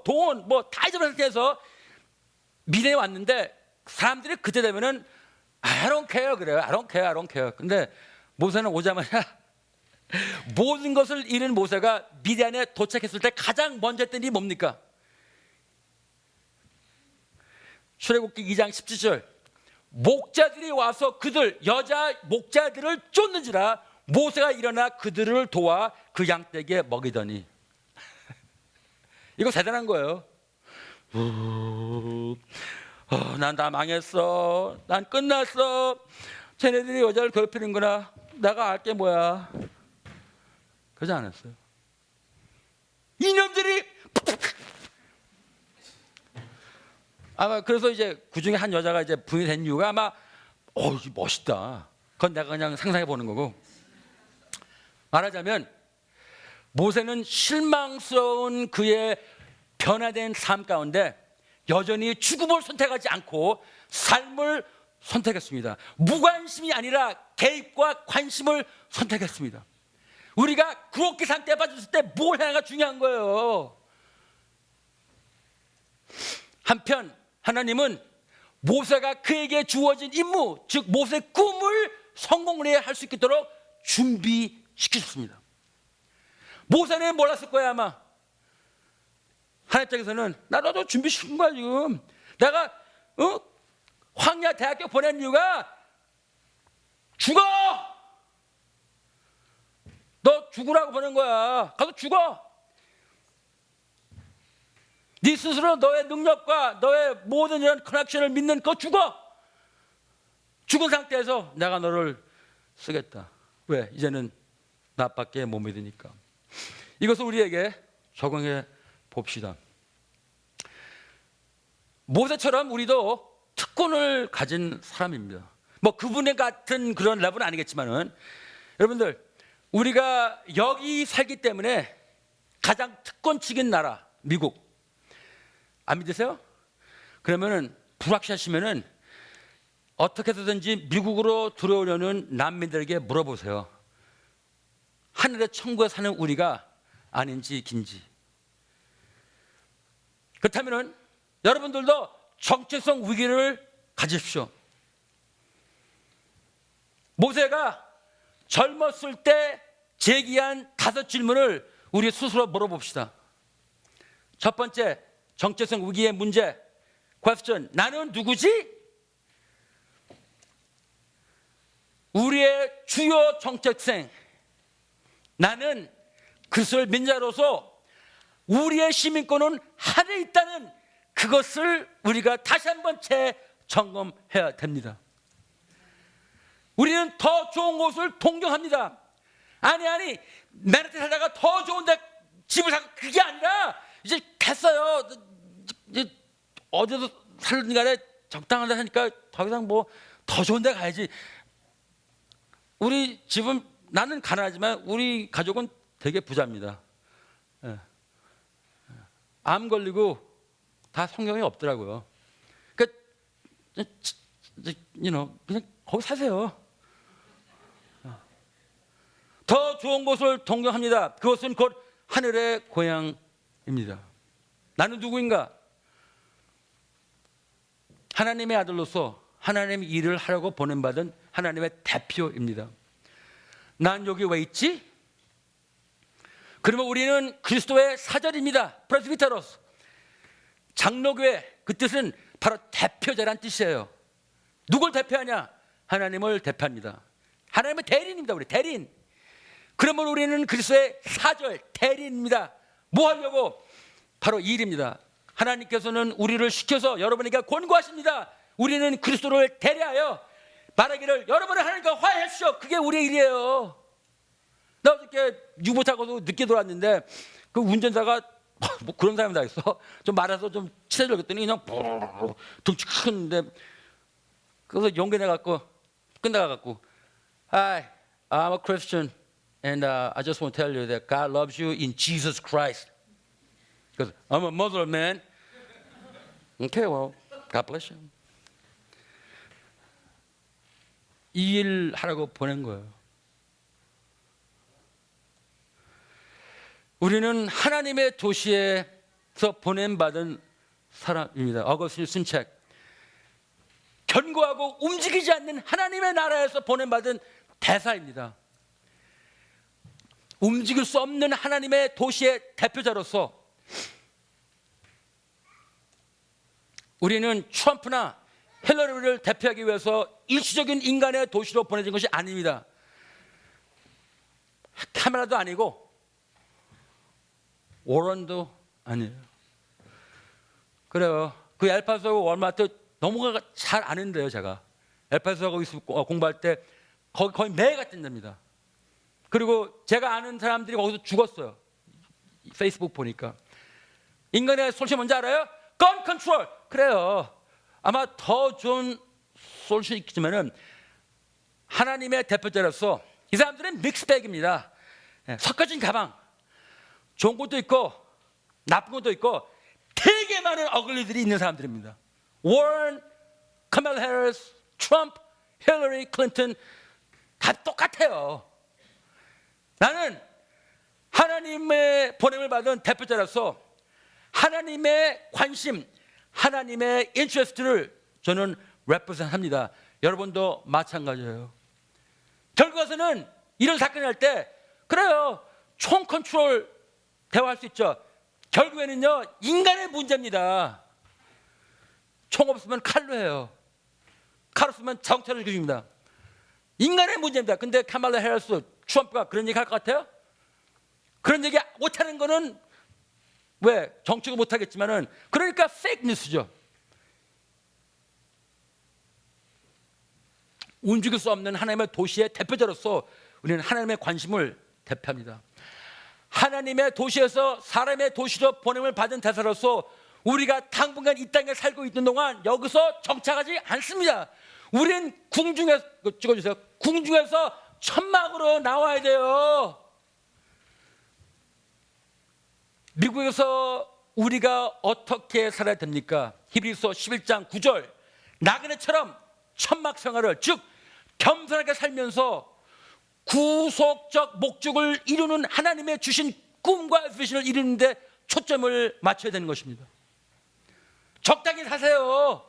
돈, 다 잊어버린 상태에서 미래에 왔는데 사람들이 그때 되면은 I don't care 그래요. I don't care. 근데 모세는 오자마자 모든 것을 잃은 모세가 미디안에 도착했을 때 가장 먼저 했던 일이 뭡니까? 출애굽기 2장 17절 목자들이 와서 그들 여자 목자들을 쫓는지라 모세가 일어나 그들을 도와 그 양떼에게 먹이더니 이거 대단한 거예요. 난 다 망했어. 난 끝났어. 쟤네들이 여자를 괴롭히는구나. 내가 알게 뭐야. 그러지 않았어요. 이놈들이 아마 그래서 이제 그 중에 한 여자가 이제 부인이 된 이유가 아마 멋있다. 그건 내가 그냥 상상해 보는 거고. 말하자면 모세는 실망스러운 그의 변화된 삶 가운데 여전히 죽음을 선택하지 않고 삶을 선택했습니다. 무관심이 아니라 개입과 관심을 선택했습니다. 우리가 그렇게 상태에 빠졌을 때 뭘 해야가 중요한 거예요. 한편 하나님은 모세가 그에게 주어진 임무, 즉 모세의 꿈을 성공을 해야 할 수 있도록 준비시키셨습니다. 모세는 몰랐을 거야 아마. 하나님 입장에서는 나도 준비시킨 거야 지금. 내가 황야 대학교 보낸 이유가 죽어. 너 죽으라고 보낸 거야. 가서 죽어. 네 스스로 너의 능력과 너의 모든 이런 커넥션을 믿는 거 죽어. 죽은 상태에서 내가 너를 쓰겠다. 왜? 이제는 나밖에 못 믿으니까. 이것을 우리에게 적용해 봅시다. 모세처럼 우리도 특권을 가진 사람입니다. 그분의 같은 그런 레벨은 아니겠지만은 여러분들 우리가 여기 살기 때문에 가장 특권층인 나라 미국 안 믿으세요? 그러면은 불확실하시면은 어떻게 해서든지 미국으로 들어오려는 난민들에게 물어보세요. 하늘의 천국에 사는 우리가 아닌지 긴지. 그렇다면은 여러분들도 정체성 위기를 가지십시오. 모세가 젊었을 때 제기한 5 질문을 우리 스스로 물어봅시다. 첫 번째, 정체성 위기의 문제. question. 나는 누구지? 우리의 주요 정체성. 나는 그리스도의 민자로서 우리의 시민권은 하늘에 있다는 그것을 우리가 다시 한번 재점검해야 됩니다. 우리는 더 좋은 곳을 동경합니다. 아니 맨하탄 살다가 더 좋은데 집을 사고 그게 아니라 이제 됐어요. 이제 어디서 살든 간에 적당한 데 사니까 더 이상 뭐 더 좋은 데 가야지. 우리 집은 나는 가난하지만 우리 가족은 되게 부자입니다. 예. 암 걸리고 다 성경에 없더라고요. 그러니까 그냥 거기 사세요. 더 좋은 곳을 동경합니다. 그것은 곧 하늘의 고향입니다. 나는 누구인가? 하나님의 아들로서 하나님의 일을 하려고 보낸받은 하나님의 대표입니다. 난 여기 왜 있지? 그러면 우리는 그리스도의 사절입니다. 프레스비테로스. 장로교회, 그 뜻은 바로 대표자란 뜻이에요. 누굴 대표하냐? 하나님을 대표합니다. 하나님의 대리인입니다. 우리 대리인. 그러면 우리는 그리스도의 사절, 대리인입니다. 뭐 하려고? 바로 이 일입니다. 하나님께서는 우리를 시켜서 여러분에게 권고하십니다. 우리는 그리스도를 대리하여 말하기를 여러분을 하나님과 화해하시오. 그게 우리의 일이에요. 나 어저께 유보 타고도 늦게 돌아왔는데 그 운전자가 뭐 그런 사람이 다 있어. 좀 말아서 좀 친해져 그랬더니 그냥 덩치 큰데 그래서 용기 내갖고 끝나가갖고 I'm a Christian and I just want to tell you that God loves you in Jesus Christ. Because I'm a Muslim man. Okay, well, God bless you. 이 일 하라고 보낸 거예요. 우리는 하나님의 도시에서 보냄받은 사람입니다. 어거스틴이 쓴 책. 견고하고 움직이지 않는 하나님의 나라에서 보냄받은 대사입니다. 움직일 수 없는 하나님의 도시의 대표자로서 우리는 트럼프나 힐러리를 대표하기 위해서 일시적인 인간의 도시로 보내진 것이 아닙니다. 카메라도 아니고 워런도 아니에요. 그래요. 그 엘파소 월마트 너무 잘 아는데요. 제가 엘파소 거기서 공부할 때 거의 매일 갔던 데입니다. 그리고 제가 아는 사람들이 거기서 죽었어요. 페이스북 보니까. 인간의 솔루션 뭔지 알아요? 건 컨트롤. 그래요. 아마 더 좋은 솔루션이 있겠지만은 하나님의 대표자로서 이 사람들은 믹스백입니다. 섞어진 가방. 좋은 것도 있고 나쁜 것도 있고 되게 많은 어글리들이 있는 사람들입니다. 워런, 카멜라 해리스, 트럼프, 힐러리 클린턴 다 똑같아요. 나는 하나님의 보냄을 받은 대표자로서 하나님의 관심, 하나님의 인트레스트를 저는 레프레젠트합니다. 여러분도 마찬가지예요. 결과에서는 이런 사건이 날 때 그래요. 총 컨트롤 대화할 수 있죠. 결국에는요 인간의 문제입니다. 총 없으면 칼로 해요. 칼 없으면 자동차로 죽입니다. 인간의 문제입니다. 근데 카말라 해리스, 트럼프가 그런 얘기 할 것 같아요? 그런 얘기 못하는 거는 왜? 정치가 못하겠지만은 그러니까 페이크 뉴스죠. 움직일 수 없는 하나님의 도시의 대표자로서 우리는 하나님의 관심을 대표합니다. 하나님의 도시에서 사람의 도시로 보냄을 받은 대사로서 우리가 당분간 이 땅에 살고 있는 동안 여기서 정착하지 않습니다. 우리는 궁중에서 찍어주세요. 궁중에서 천막으로 나와야 돼요. 미국에서 우리가 어떻게 살아야 됩니까? 히브리서 11장 9절 나그네처럼 천막 생활을 즉 겸손하게 살면서 구속적 목적을 이루는 하나님의 주신 꿈과 비전을 이루는 데 초점을 맞춰야 되는 것입니다. 적당히 사세요.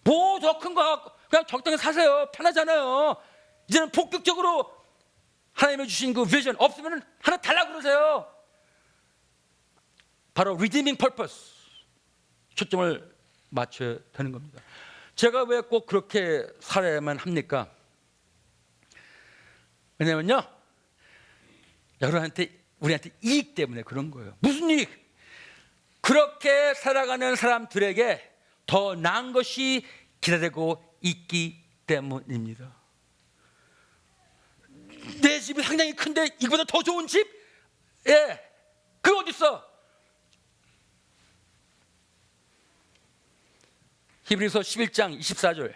뭐 더 큰 거 갖고 그냥 적당히 사세요. 편하잖아요. 이제는 본격적으로 하나님의 주신 그 비전 없으면 하나 달라고 그러세요. 바로 redeeming purpose 초점을 맞춰야 되는 겁니다. 제가 왜 꼭 그렇게 살아야만 합니까? 왜냐면요 우리한테 이익 때문에 그런 거예요. 무슨 이익? 그렇게 살아가는 사람들에게 더 나은 것이 기다리고 있기 때문입니다. 내 집이 상당히 큰데 이거보다 더 좋은 집? 예, 그거 어디 있어? 히브리서 11장 24절.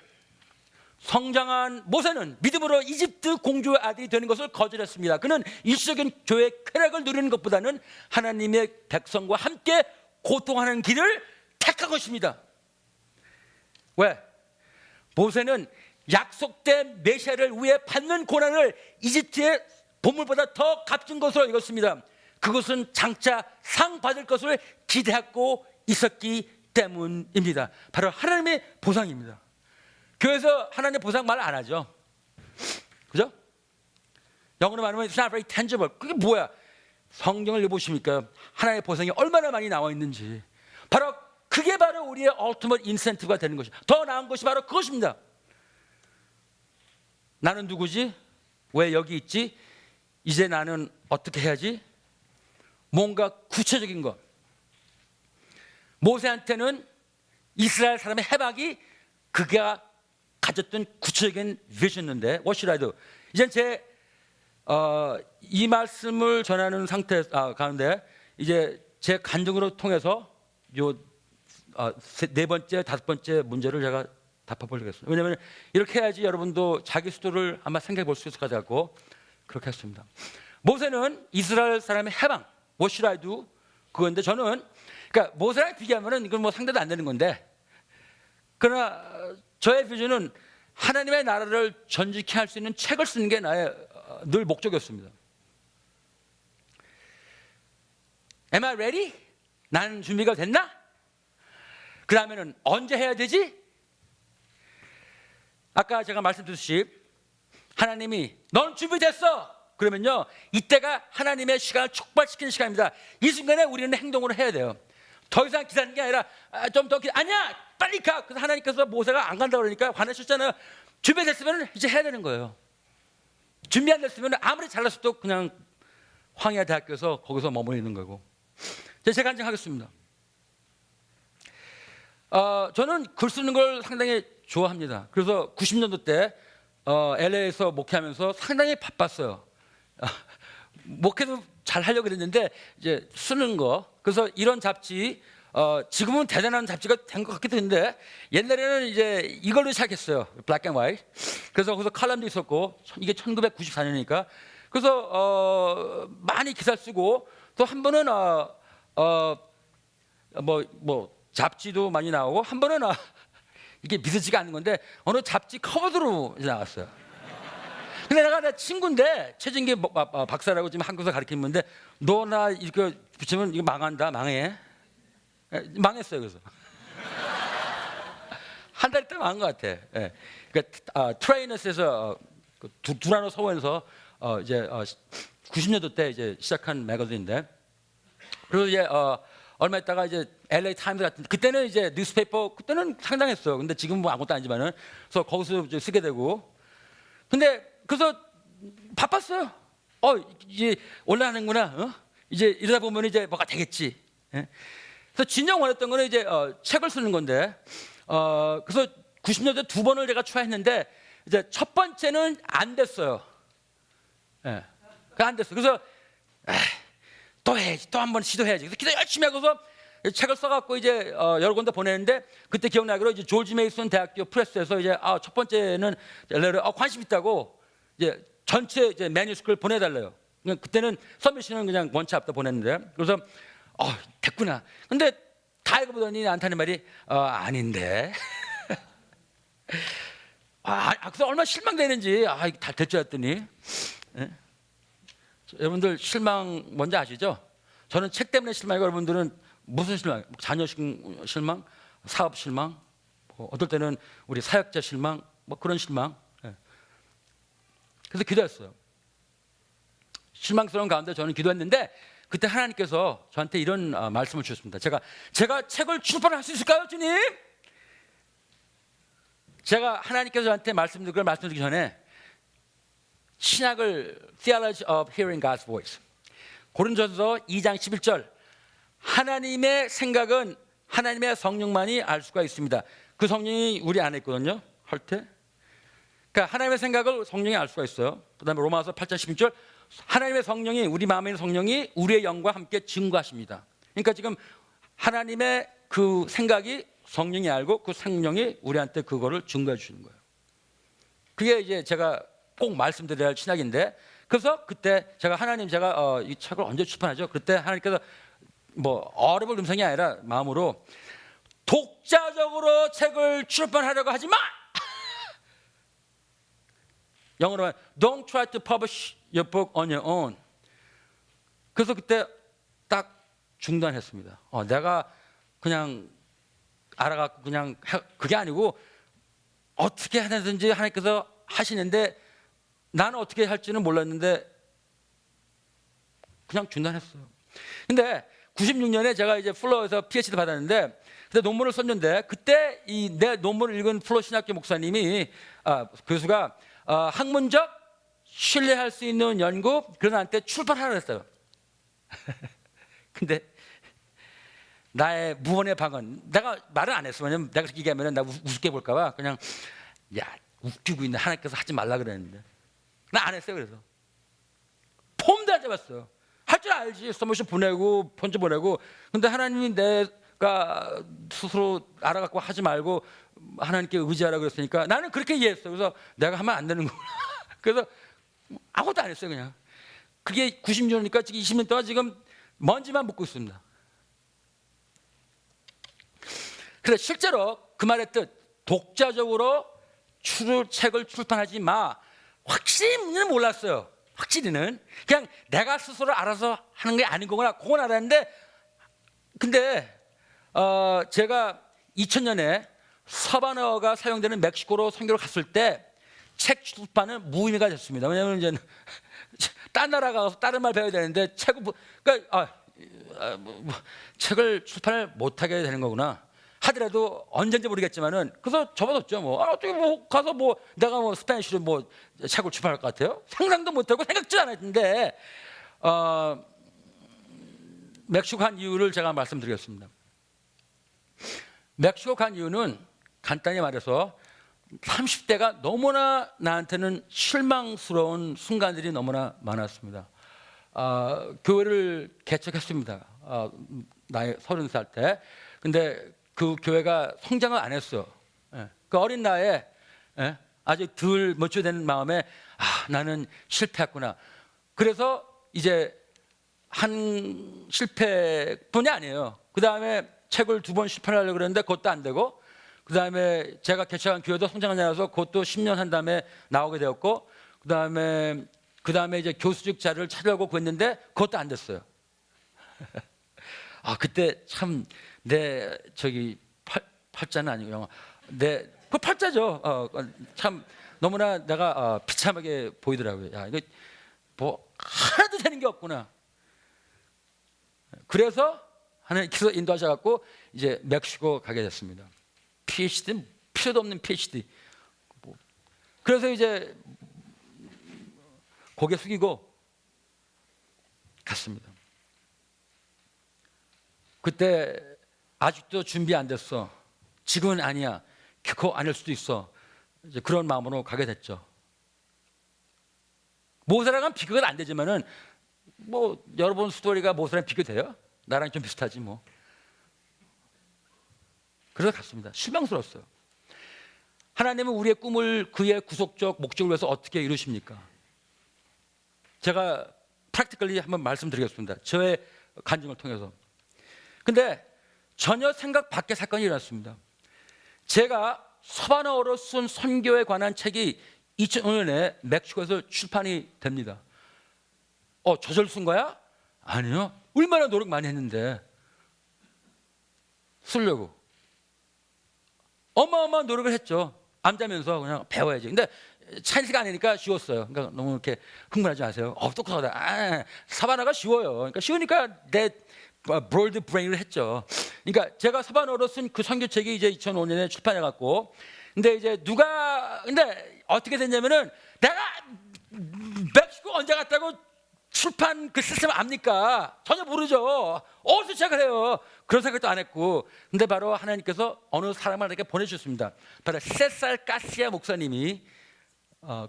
성장한 모세는 믿음으로 이집트 공주의 아들이 되는 것을 거절했습니다. 그는 일시적인 교회의 쾌락을 누리는 것보다는 하나님의 백성과 함께 고통하는 길을 택한 것입니다. 왜? 모세는 약속된 메시아를 위해 받는 고난을 이집트의 보물보다 더 값진 것으로 읽었습니다. 그것은 장차 상 받을 것을 기대하고 있었기 때문입니다. 바로 하나님의 보상입니다. 교회에서 하나님의 보상 말 안 하죠. 그죠? 영어로 말하면 it's not very tangible. 그게 뭐야? 성경을 읽어보십니까? 하나님의 보상이 얼마나 많이 나와 있는지. 바로 그게 바로 우리의 ultimate incentive가 되는 것이죠. 더 나은 것이 바로 그것입니다. 나는 누구지? 왜 여기 있지? 이제 나는 어떻게 해야지? 뭔가 구체적인 것. 모세한테는 이스라엘 사람의 해방이 그가 가졌던 구체적인 비전인데 What should I do? 이젠 이 말씀을 전하는 상태 가운데 이제 제 간증으로 통해서 네 번째, 다섯 번째 문제를 제가 답해보려겠습니다. 왜냐하면 이렇게 해야지 여러분도 자기 수도를 아마 생각해 볼 수 있을 것 같고 그렇게 했습니다. 모세는 이스라엘 사람의 해방 What should I do? 그건데 저는 그러니까 모세랑 비교하면은 이건 뭐 상대도 안 되는 건데 그러나 저의 비전은 하나님의 나라를 전직케 할 수 있는 책을 쓰는 게 나의 늘 목적이었습니다. Am I ready? 나는 준비가 됐나? 그러면은 언제 해야 되지? 아까 제가 말씀드렸듯이 하나님이 넌 준비됐어. 그러면요 이때가 하나님의 시간을 촉발시키는 시간입니다. 이 순간에 우리는 행동으로 해야 돼요. 더 이상 기다리는 게 아니라 좀 더 아니야 빨리 가. 그래서 하나님께서 모세가 안 간다 그러니까 화내셨잖아요. 준비됐으면 이제 해야 되는 거예요. 준비 안 됐으면 아무리 잘났어도 그냥 황야 대학교에서 거기서 머무르 있는 거고. 제가 간증하겠습니다. 저는 글 쓰는 걸 상당히 좋아합니다. 그래서 90년도 때 LA에서 목회하면서 상당히 바빴어요. 목회도 잘 하려고 그랬는데 이제 쓰는 거. 그래서 이런 잡지 지금은 대단한 잡지가 된 것 같기도 한데 옛날에는 이제 이걸로 시작했어요. 블랙 앤 화이트. 그래서 거기서 칼럼도 있었고 이게 1994년이니까 그래서 많이 기사를 쓰고 또 한 번은 잡지도 많이 나오고 한 번은 이게 믿어지가 않는 건데 어느 잡지 커버로 나왔어요. 근데 내 친구인데 최진기 박사라고 지금 한국에서 가르치는데 너 나 이렇게 붙이면 이거 망한다 망해. 망했어요. 그래서 한 달 있다 망한 것 같아. 예. 그러니까 트레이너스에서 두라노 서원에서 이제 90년도 때 이제 시작한 매거진인데 그리고 이제 얼마 있다가 이제 LA 타임즈 같은 그때는 이제 뉴스페이퍼 그때는 상당했어요. 근데 지금 뭐 아무것도 아니지만은 그래서 거기서 이제 쓰게 되고 근데 그래서 바빴어요. 이제 올라가는구나. 이제 이러다 보면 이제 뭐가 되겠지. 예? 그래서 진정 원했던 거는 이제 책을 쓰는 건데 그래서 90년대 두 번을 제가 추가했는데 이제 첫 번째는 안 됐어요. 예, 안 됐어. 그래서 또 해야지, 또 한 번 시도해야지. 그래서 기도 열심히 하고서 책을 써갖고 이제 여러 군데 보내는데 그때 기억나기로 이제 조지 메이슨 대학교 프레스에서 이제 첫 번째는 관심 있다고 이제 전체 이제 매뉴스크를 보내달래요. 그때는 서미션은 그냥 원치 앞다 보냈는데 그래서 됐구나. 근데 다 읽어보더니 나한테 하는 말이 아닌데. 그래서 얼마나 실망되는지 다 될 줄 알았더니 예? 여러분들 실망 뭔지 아시죠? 저는 책 때문에 실망이고 여러분들은 무슨 실망? 자녀 실망, 사업 실망, 어떨 때는 우리 사역자 실망, 뭐 그런 실망. 예. 그래서 기도했어요. 실망스러운 가운데 저는 기도했는데 그때 하나님께서 저한테 이런 말씀을 주셨습니다. 제가 책을 출판할 수 있을까요, 주님? 제가 하나님께서 저한테 말씀드리기 전에 신약을 Theology of Hearing God's Voice 고린도전서 2장 11절 하나님의 생각은 하나님의 성령만이 알 수가 있습니다. 그 성령이 우리 안에 있거든요. 할 때. 그러니까 하나님의 생각을 성령이 알 수가 있어요. 그다음에 로마서 8장 16절 하나님의 성령이 우리 마음에 있는 성령이 우리의 영과 함께 증거하십니다. 그러니까 지금 하나님의 그 생각이 성령이 알고 그 성령이 우리한테 그거를 증거해 주시는 거예요. 그게 이제 제가 꼭 말씀드려야 할 신약인데 그래서 그때 제가 하나님 제가 이 책을 언제 출판하죠? 그때 하나님께서 뭐 어려울 음성이 아니라 마음으로 독자적으로 책을 출판하려고 하지 마. 영어로 하면 Don't try to publish your book on your own. 그래서 그때 딱 중단했습니다. 내가 그냥 알아갖고 그냥 그게 아니고 어떻게 하든지 하나님께서 하시는데 나는 어떻게 할지는 몰랐는데 그냥 중단했어요. 근데 96년에 제가 이제 플로에서 PhD 받았는데 그때 논문을 썼는데 그때 이 내 논문을 읽은 플로 신학교 목사님이 교수가 학문적 신뢰할 수 있는 연구 그런 한테 출판하라고 했어요. 근데 나의 무언의 방언 내가 말은 안 했어. 왜냐면 내가 그렇게 얘기하면 나 우습게 볼까봐 그냥 야 웃기고 있는 하나님께서 하지 말라 그랬는데 나 안 했어요. 그래서 폼도 안 잡았어요. 할 줄 알지. 서머시 보내고 편지 보내고 근데 하나님이 내가 스스로 알아갖고 하지 말고 하나님께 의지하라고 그랬으니까 나는 그렇게 이해했어요. 그래서 내가 하면 안 되는구나. 그래서 아무것도 안 했어요. 그냥 그게 90년이니까 지금 20년 동안 지금 먼지만 묻고 있습니다. 그래서 실제로 그 말의 뜻 독자적으로 책을 출판하지 마 확실히는 몰랐어요. 확실히는 그냥 내가 스스로 알아서 하는 게 아닌 거구나 그건 알았는데 근데 제가 2000년에 서바너가 사용되는 멕시코로 선교를 갔을 때 책 출판은 무의미가 됐습니다. 왜냐하면 이제 딴 나라 가서 다른 말 배워야 되는데 그러니까 책을 출판을 못하게 되는 거구나. 하더라도 언제인지 모르겠지만은 그래서 접어뒀죠. 뭐 어떻게 뭐 가서 뭐 내가 뭐 스페니쉬로 뭐 책을 출판할 것 같아요? 상상도 못하고 생각지도 않았는데 멕시코 간 이유를 제가 말씀드리겠습니다. 멕시코 간 이유는 간단히 말해서 30대가 너무나 나한테는 실망스러운 순간들이 너무나 많았습니다. 교회를 개척했습니다. 나이 30살 때. 근데 그 교회가 성장을 안 했어. 그 어린 나이에 아직 덜 머추어된 마음에 나는 실패했구나. 그래서 이제 한 실패뿐이 아니에요. 그 다음에 책을 2번 출판하려고 그랬는데 그것도 안 되고 그 다음에 제가 개척한 교회도 성장하지 않아서 그것도 10년 한 다음에 나오게 되었고 그 다음에 이제 교수직 자리를 찾으려고 그랬는데 그것도 안 됐어요. 그때 참 내 저기 팔자는 아니고 영화 그 팔자죠. 참 너무나 내가 비참하게 보이더라고요. 야 이거 뭐 하나도 되는 게 없구나. 그래서 하나님께서 인도하셔갖고 이제 멕시코 가게 됐습니다. PhD 필요도 없는 PhD. 그래서 이제 고개 숙이고 갔습니다. 그때 아직도 준비 안 됐어. 지금은 아니야. 그거 아닐 수도 있어. 이제 그런 마음으로 가게 됐죠. 모세랑은 비교가 안 되지만은 뭐 여러분 스토리가 모세랑 비교돼요? 나랑 좀 비슷하지 뭐. 그래서 갔습니다. 실망스러웠어요. 하나님은 우리의 꿈을 그의 구속적 목적을 위해서 어떻게 이루십니까? 제가 프랙티컬리 한번 말씀드리겠습니다. 저의 간증을 통해서. 근데 전혀 생각 밖의 사건이 일어났습니다. 제가 서바나어로 쓴 선교에 관한 책이 2005년에 멕시코에서 출판이 됩니다. 저절 쓴 거야? 아니요. 얼마나 노력 많이 했는데 쓰려고 어마어마한 노력을 했죠. 암자면서 그냥 배워야지. 근데 차이니스가 아니니까 쉬웠어요. 그러니까 너무 이렇게 흥분하지 마세요. 똑똑하다. 사바나가 쉬워요. 그러니까 쉬우니까 내 브롤드 브레인을 했죠. 그러니까 제가 서바나어로 쓴 그 선교책이 이제 2005년에 출판해 갖고 근데 어떻게 됐냐면은 내가 멕시코 언제 갔다고 출판 그 시스템 압니까? 전혀 모르죠. 어디서 시작을 해요? 그런 생각도 안 했고. 근데 바로 하나님께서 어느 사람을 이렇게 보내주셨습니다. 바로 세살 가시아 목사님이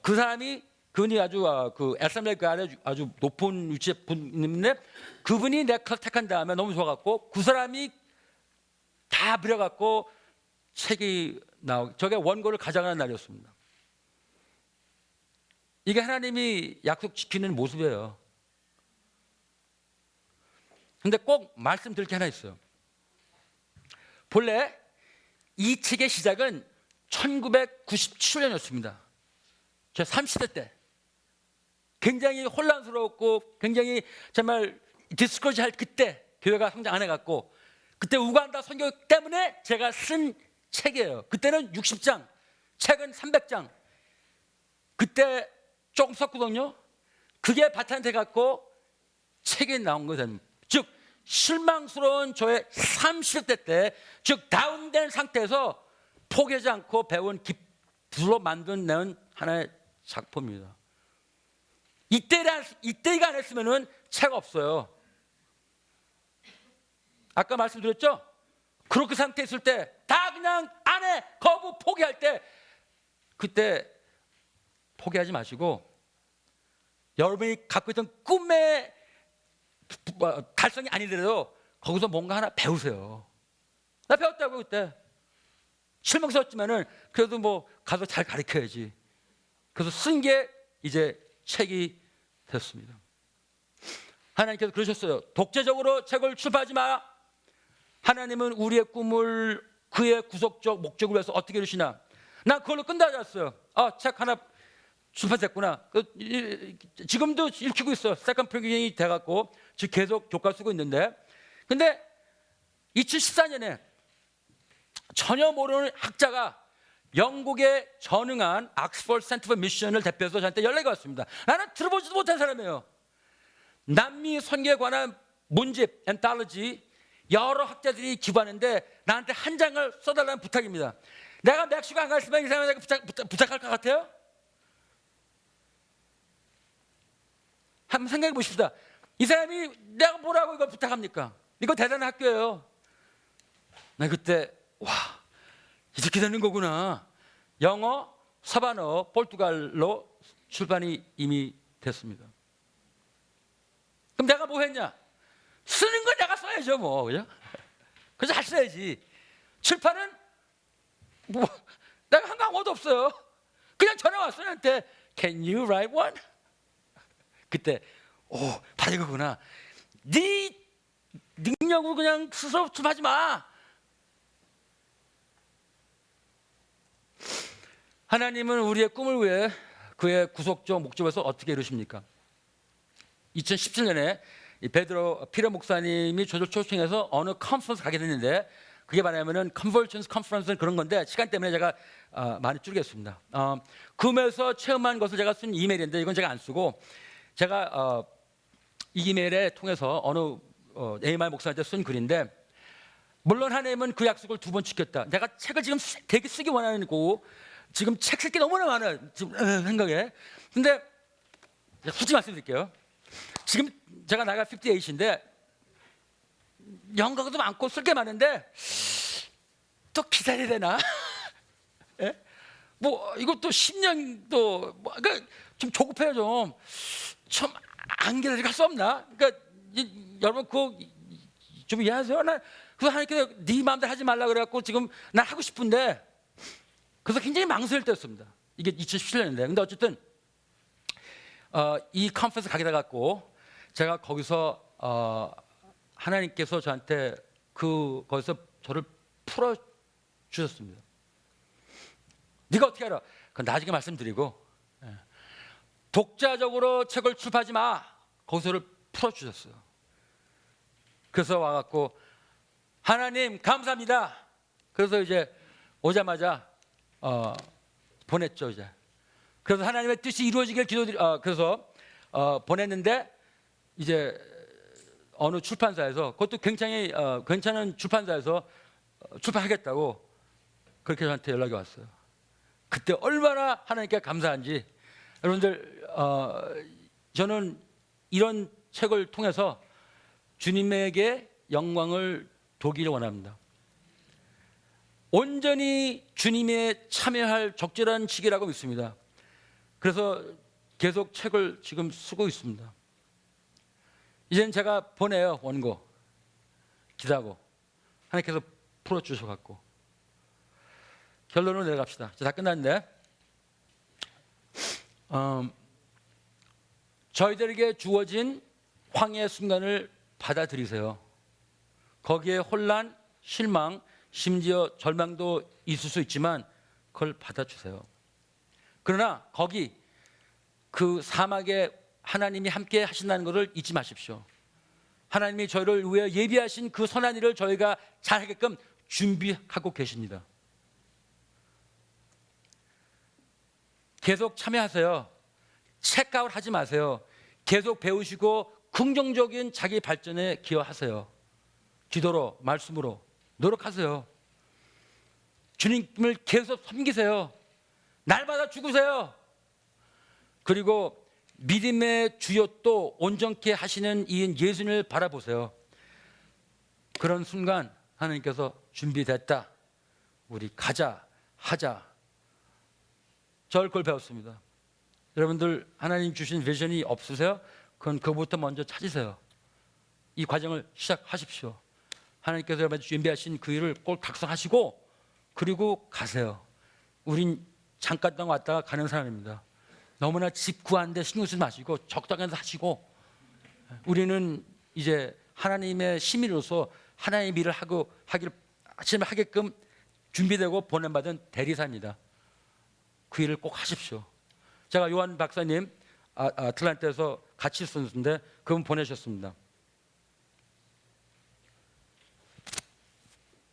그 사람이 그분이 아주 그 에스엠블리 안에 아주 높은 위치에 있는데 그분이 내 택한 다음에 너무 좋아갖고 그 사람이 다 부려갖고 책이 나오기 저게 원고를 가져가는 날이었습니다. 이게 하나님이 약속 지키는 모습이에요. 근데 꼭 말씀드릴 게 하나 있어요. 본래 이 책의 시작은 1997년이었습니다. 제 30대 때 굉장히 혼란스러웠고 굉장히 정말 디스커지 할 그때 교회가 성장 안 해갖고 그때 우간다 선교 때문에 제가 쓴 책이에요. 그때는 60장, 책은 300장. 그때 조금 썼거든요. 그게 바탕이 돼갖고 책이 나온 거예요. 즉 실망스러운 저의 30대 때, 즉 다운된 상태에서 포기하지 않고 배운 기술로 만든 하나의 작품입니다. 이때가 안 했으면은 책 없어요. 아까 말씀드렸죠? 그렇게 상태에 있을 때 다 그냥 안 해, 거부, 포기할 때 그때 포기하지 마시고 여러분이 갖고 있던 꿈의 달성이 아니더라도 거기서 뭔가 하나 배우세요. 나 배웠다고 그때 실망스럽지만은 그래도 뭐 가서 잘 가르쳐야지. 그래서 쓴 게 이제 책이 됐습니다. 하나님께서 그러셨어요. 독재적으로 책을 출판하지 마. 하나님은 우리의 꿈을 그의 구속적 목적을 위해서 어떻게 이루시나. 난 그걸로 끝나지 않았어요. 책 하나 출판됐구나. 지금도 읽히고 있어요. 세컨 프리징이 돼갖고 지금 계속 교과 쓰고 있는데, 근데 2014년에 전혀 모르는 학자가 영국의 전응한 옥스퍼드 센터 포 미션을 대표해서 저한테 연락이 왔습니다. 나는 들어보지도 못한 사람이에요. 남미 선교에 관한 문집, 엔탈러지 여러 학자들이 기부하는데 나한테 한 장을 써달라는 부탁입니다. 내가 멕시코 안 갔으면 이 사람에게 부탁할 것 같아요? 한번 생각해 보십시다. 이 사람이 내가 뭐라고 이걸 부탁합니까? 이거 대단한 학교예요. 나 그때 와, 이렇게 되는 거구나. 영어, 스파니어, 포르투갈로 출판이 이미 됐습니다. 그럼 내가 뭐 했냐? 쓰는 거 내가 써야죠, 뭐. 그죠? 그래서 잘 써야지. 출판은 뭐 내가 한 아무것도 없어요. 그냥 전화 왔어요. 나한테 Can you write one? 그때 바로 이거구나. 네 능력으로 그냥 스스로 출판하지 마. 하나님은 우리의 꿈을 위해 그의 구속적 목적에서 어떻게 이루십니까? 2017년에 피러 목사님이 저를 초청해서 어느 컨퍼런스 가게 됐는데, 그게 뭐냐면은 컨버전스 컨퍼런스는 그런 건데 시간 때문에 제가 많이 줄이겠습니다. 금에서 체험한 것을 제가 쓴 이메일인데 이건 제가 안 쓰고, 제가 이 이메일에 통해서 어느 에이마이 목사한테 쓴 글인데, 물론 하나님은 그 약속을 2번 지켰다. 내가 책을 지금 되게 쓰기 원하는 거고 지금 책 쓸 게 너무나 많아요. 지금 생각에. 근데 솔직히 말씀드릴게요. 지금 제가 나이가 58인데 연가도 많고 쓸 게 많은데 또 기다려야 되나? 예? 뭐 이것도 10년도 뭐, 그러니까 좀 조급해요. 좀 안 기다리게 할 수 없나? 그러니까 여러분 그거 좀 이해하세요? 나 그래서 하나님께서 네 마음대로 하지 말라 그래갖고 지금 난 하고 싶은데, 그래서 굉장히 망설일 때였습니다. 이게 2017년인데, 근데 어쨌든 이 컨퍼런스 가게 돼갖고 제가 거기서 하나님께서 저한테 거기서 저를 풀어 주셨습니다. 네가 어떻게 알아? 그건 나중에 말씀드리고, 독자적으로 책을 출판하지 마. 거기서를 풀어 주셨어요. 그래서 와갖고 하나님 감사합니다. 그래서 이제 오자마자 보냈죠. 이제 그래서 하나님의 뜻이 이루어지길 그래서 보냈는데, 이제 어느 출판사에서, 그것도 굉장히 괜찮은 출판사에서 출판하겠다고 그렇게 저한테 연락이 왔어요. 그때 얼마나 하나님께 감사한지. 여러분들, 저는 이런 책을 통해서 주님에게 영광을 돌기를 원합니다. 온전히 주님에 참여할 적절한 시기라고 믿습니다. 그래서 계속 책을 지금 쓰고 있습니다. 이제는 제가 보내요, 원고. 기다고 하나님께서 풀어주셔갖고 결론으로 내려갑시다. 다 끝났는데 저희들에게 주어진 황해의 순간을 받아들이세요. 거기에 혼란, 실망, 심지어 절망도 있을 수 있지만 그걸 받아주세요. 그러나 거기 그 사막에 하나님이 함께 하신다는 것을 잊지 마십시오. 하나님이 저희를 위해 예비하신 그 선한 일을 저희가 잘하게끔 준비하고 계십니다. 계속 참여하세요. 체크아웃 하지 마세요. 계속 배우시고 긍정적인 자기 발전에 기여하세요. 기도로, 말씀으로 노력하세요. 주님을 계속 섬기세요. 날마다 죽으세요. 그리고 믿음의 주요 또 온전케 하시는 이인 예수님을 바라보세요. 그런 순간 하나님께서 준비됐다. 우리 가자, 하자. 저를 그걸 배웠습니다. 여러분들 하나님 주신 비전이 없으세요? 그건 그거부터 먼저 찾으세요. 이 과정을 시작하십시오. 하나님께서 여러분한테 준비하신 그 일을 꼭 작성하시고 그리고 가세요. 우린 잠깐 동안 왔다가 가는 사람입니다. 너무나 집 구하는데 신경 쓰지 마시고 적당히 하시고 우리는 이제 하나님의 시민으로서 하나님의 일을 하게끔 준비되고 보냄받은 대리사입니다. 그 일을 꼭 하십시오. 제가 요한 박사님 아틀란타에서 같이 있었는데 그분 보내셨습니다.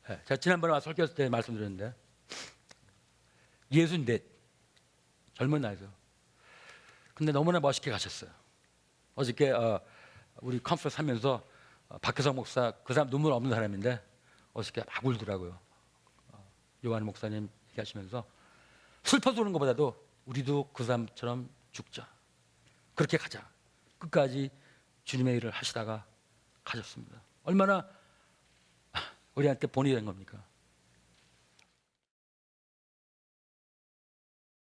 네, 제가 지난번에 와서 설교했을 때 말씀드렸는데 64 젊은 나이죠. 근데 너무나 멋있게 가셨어요. 어저께 우리 컨퍼런스 하면서 박혜성 목사 그 사람 눈물 없는 사람인데 어저께 막 울더라고요. 요한 목사님 얘기하시면서 슬퍼서 우는 것보다도 우리도 그 사람처럼 죽자. 그렇게 가자. 끝까지 주님의 일을 하시다가 가셨습니다. 얼마나 우리한테 본이 된 겁니까?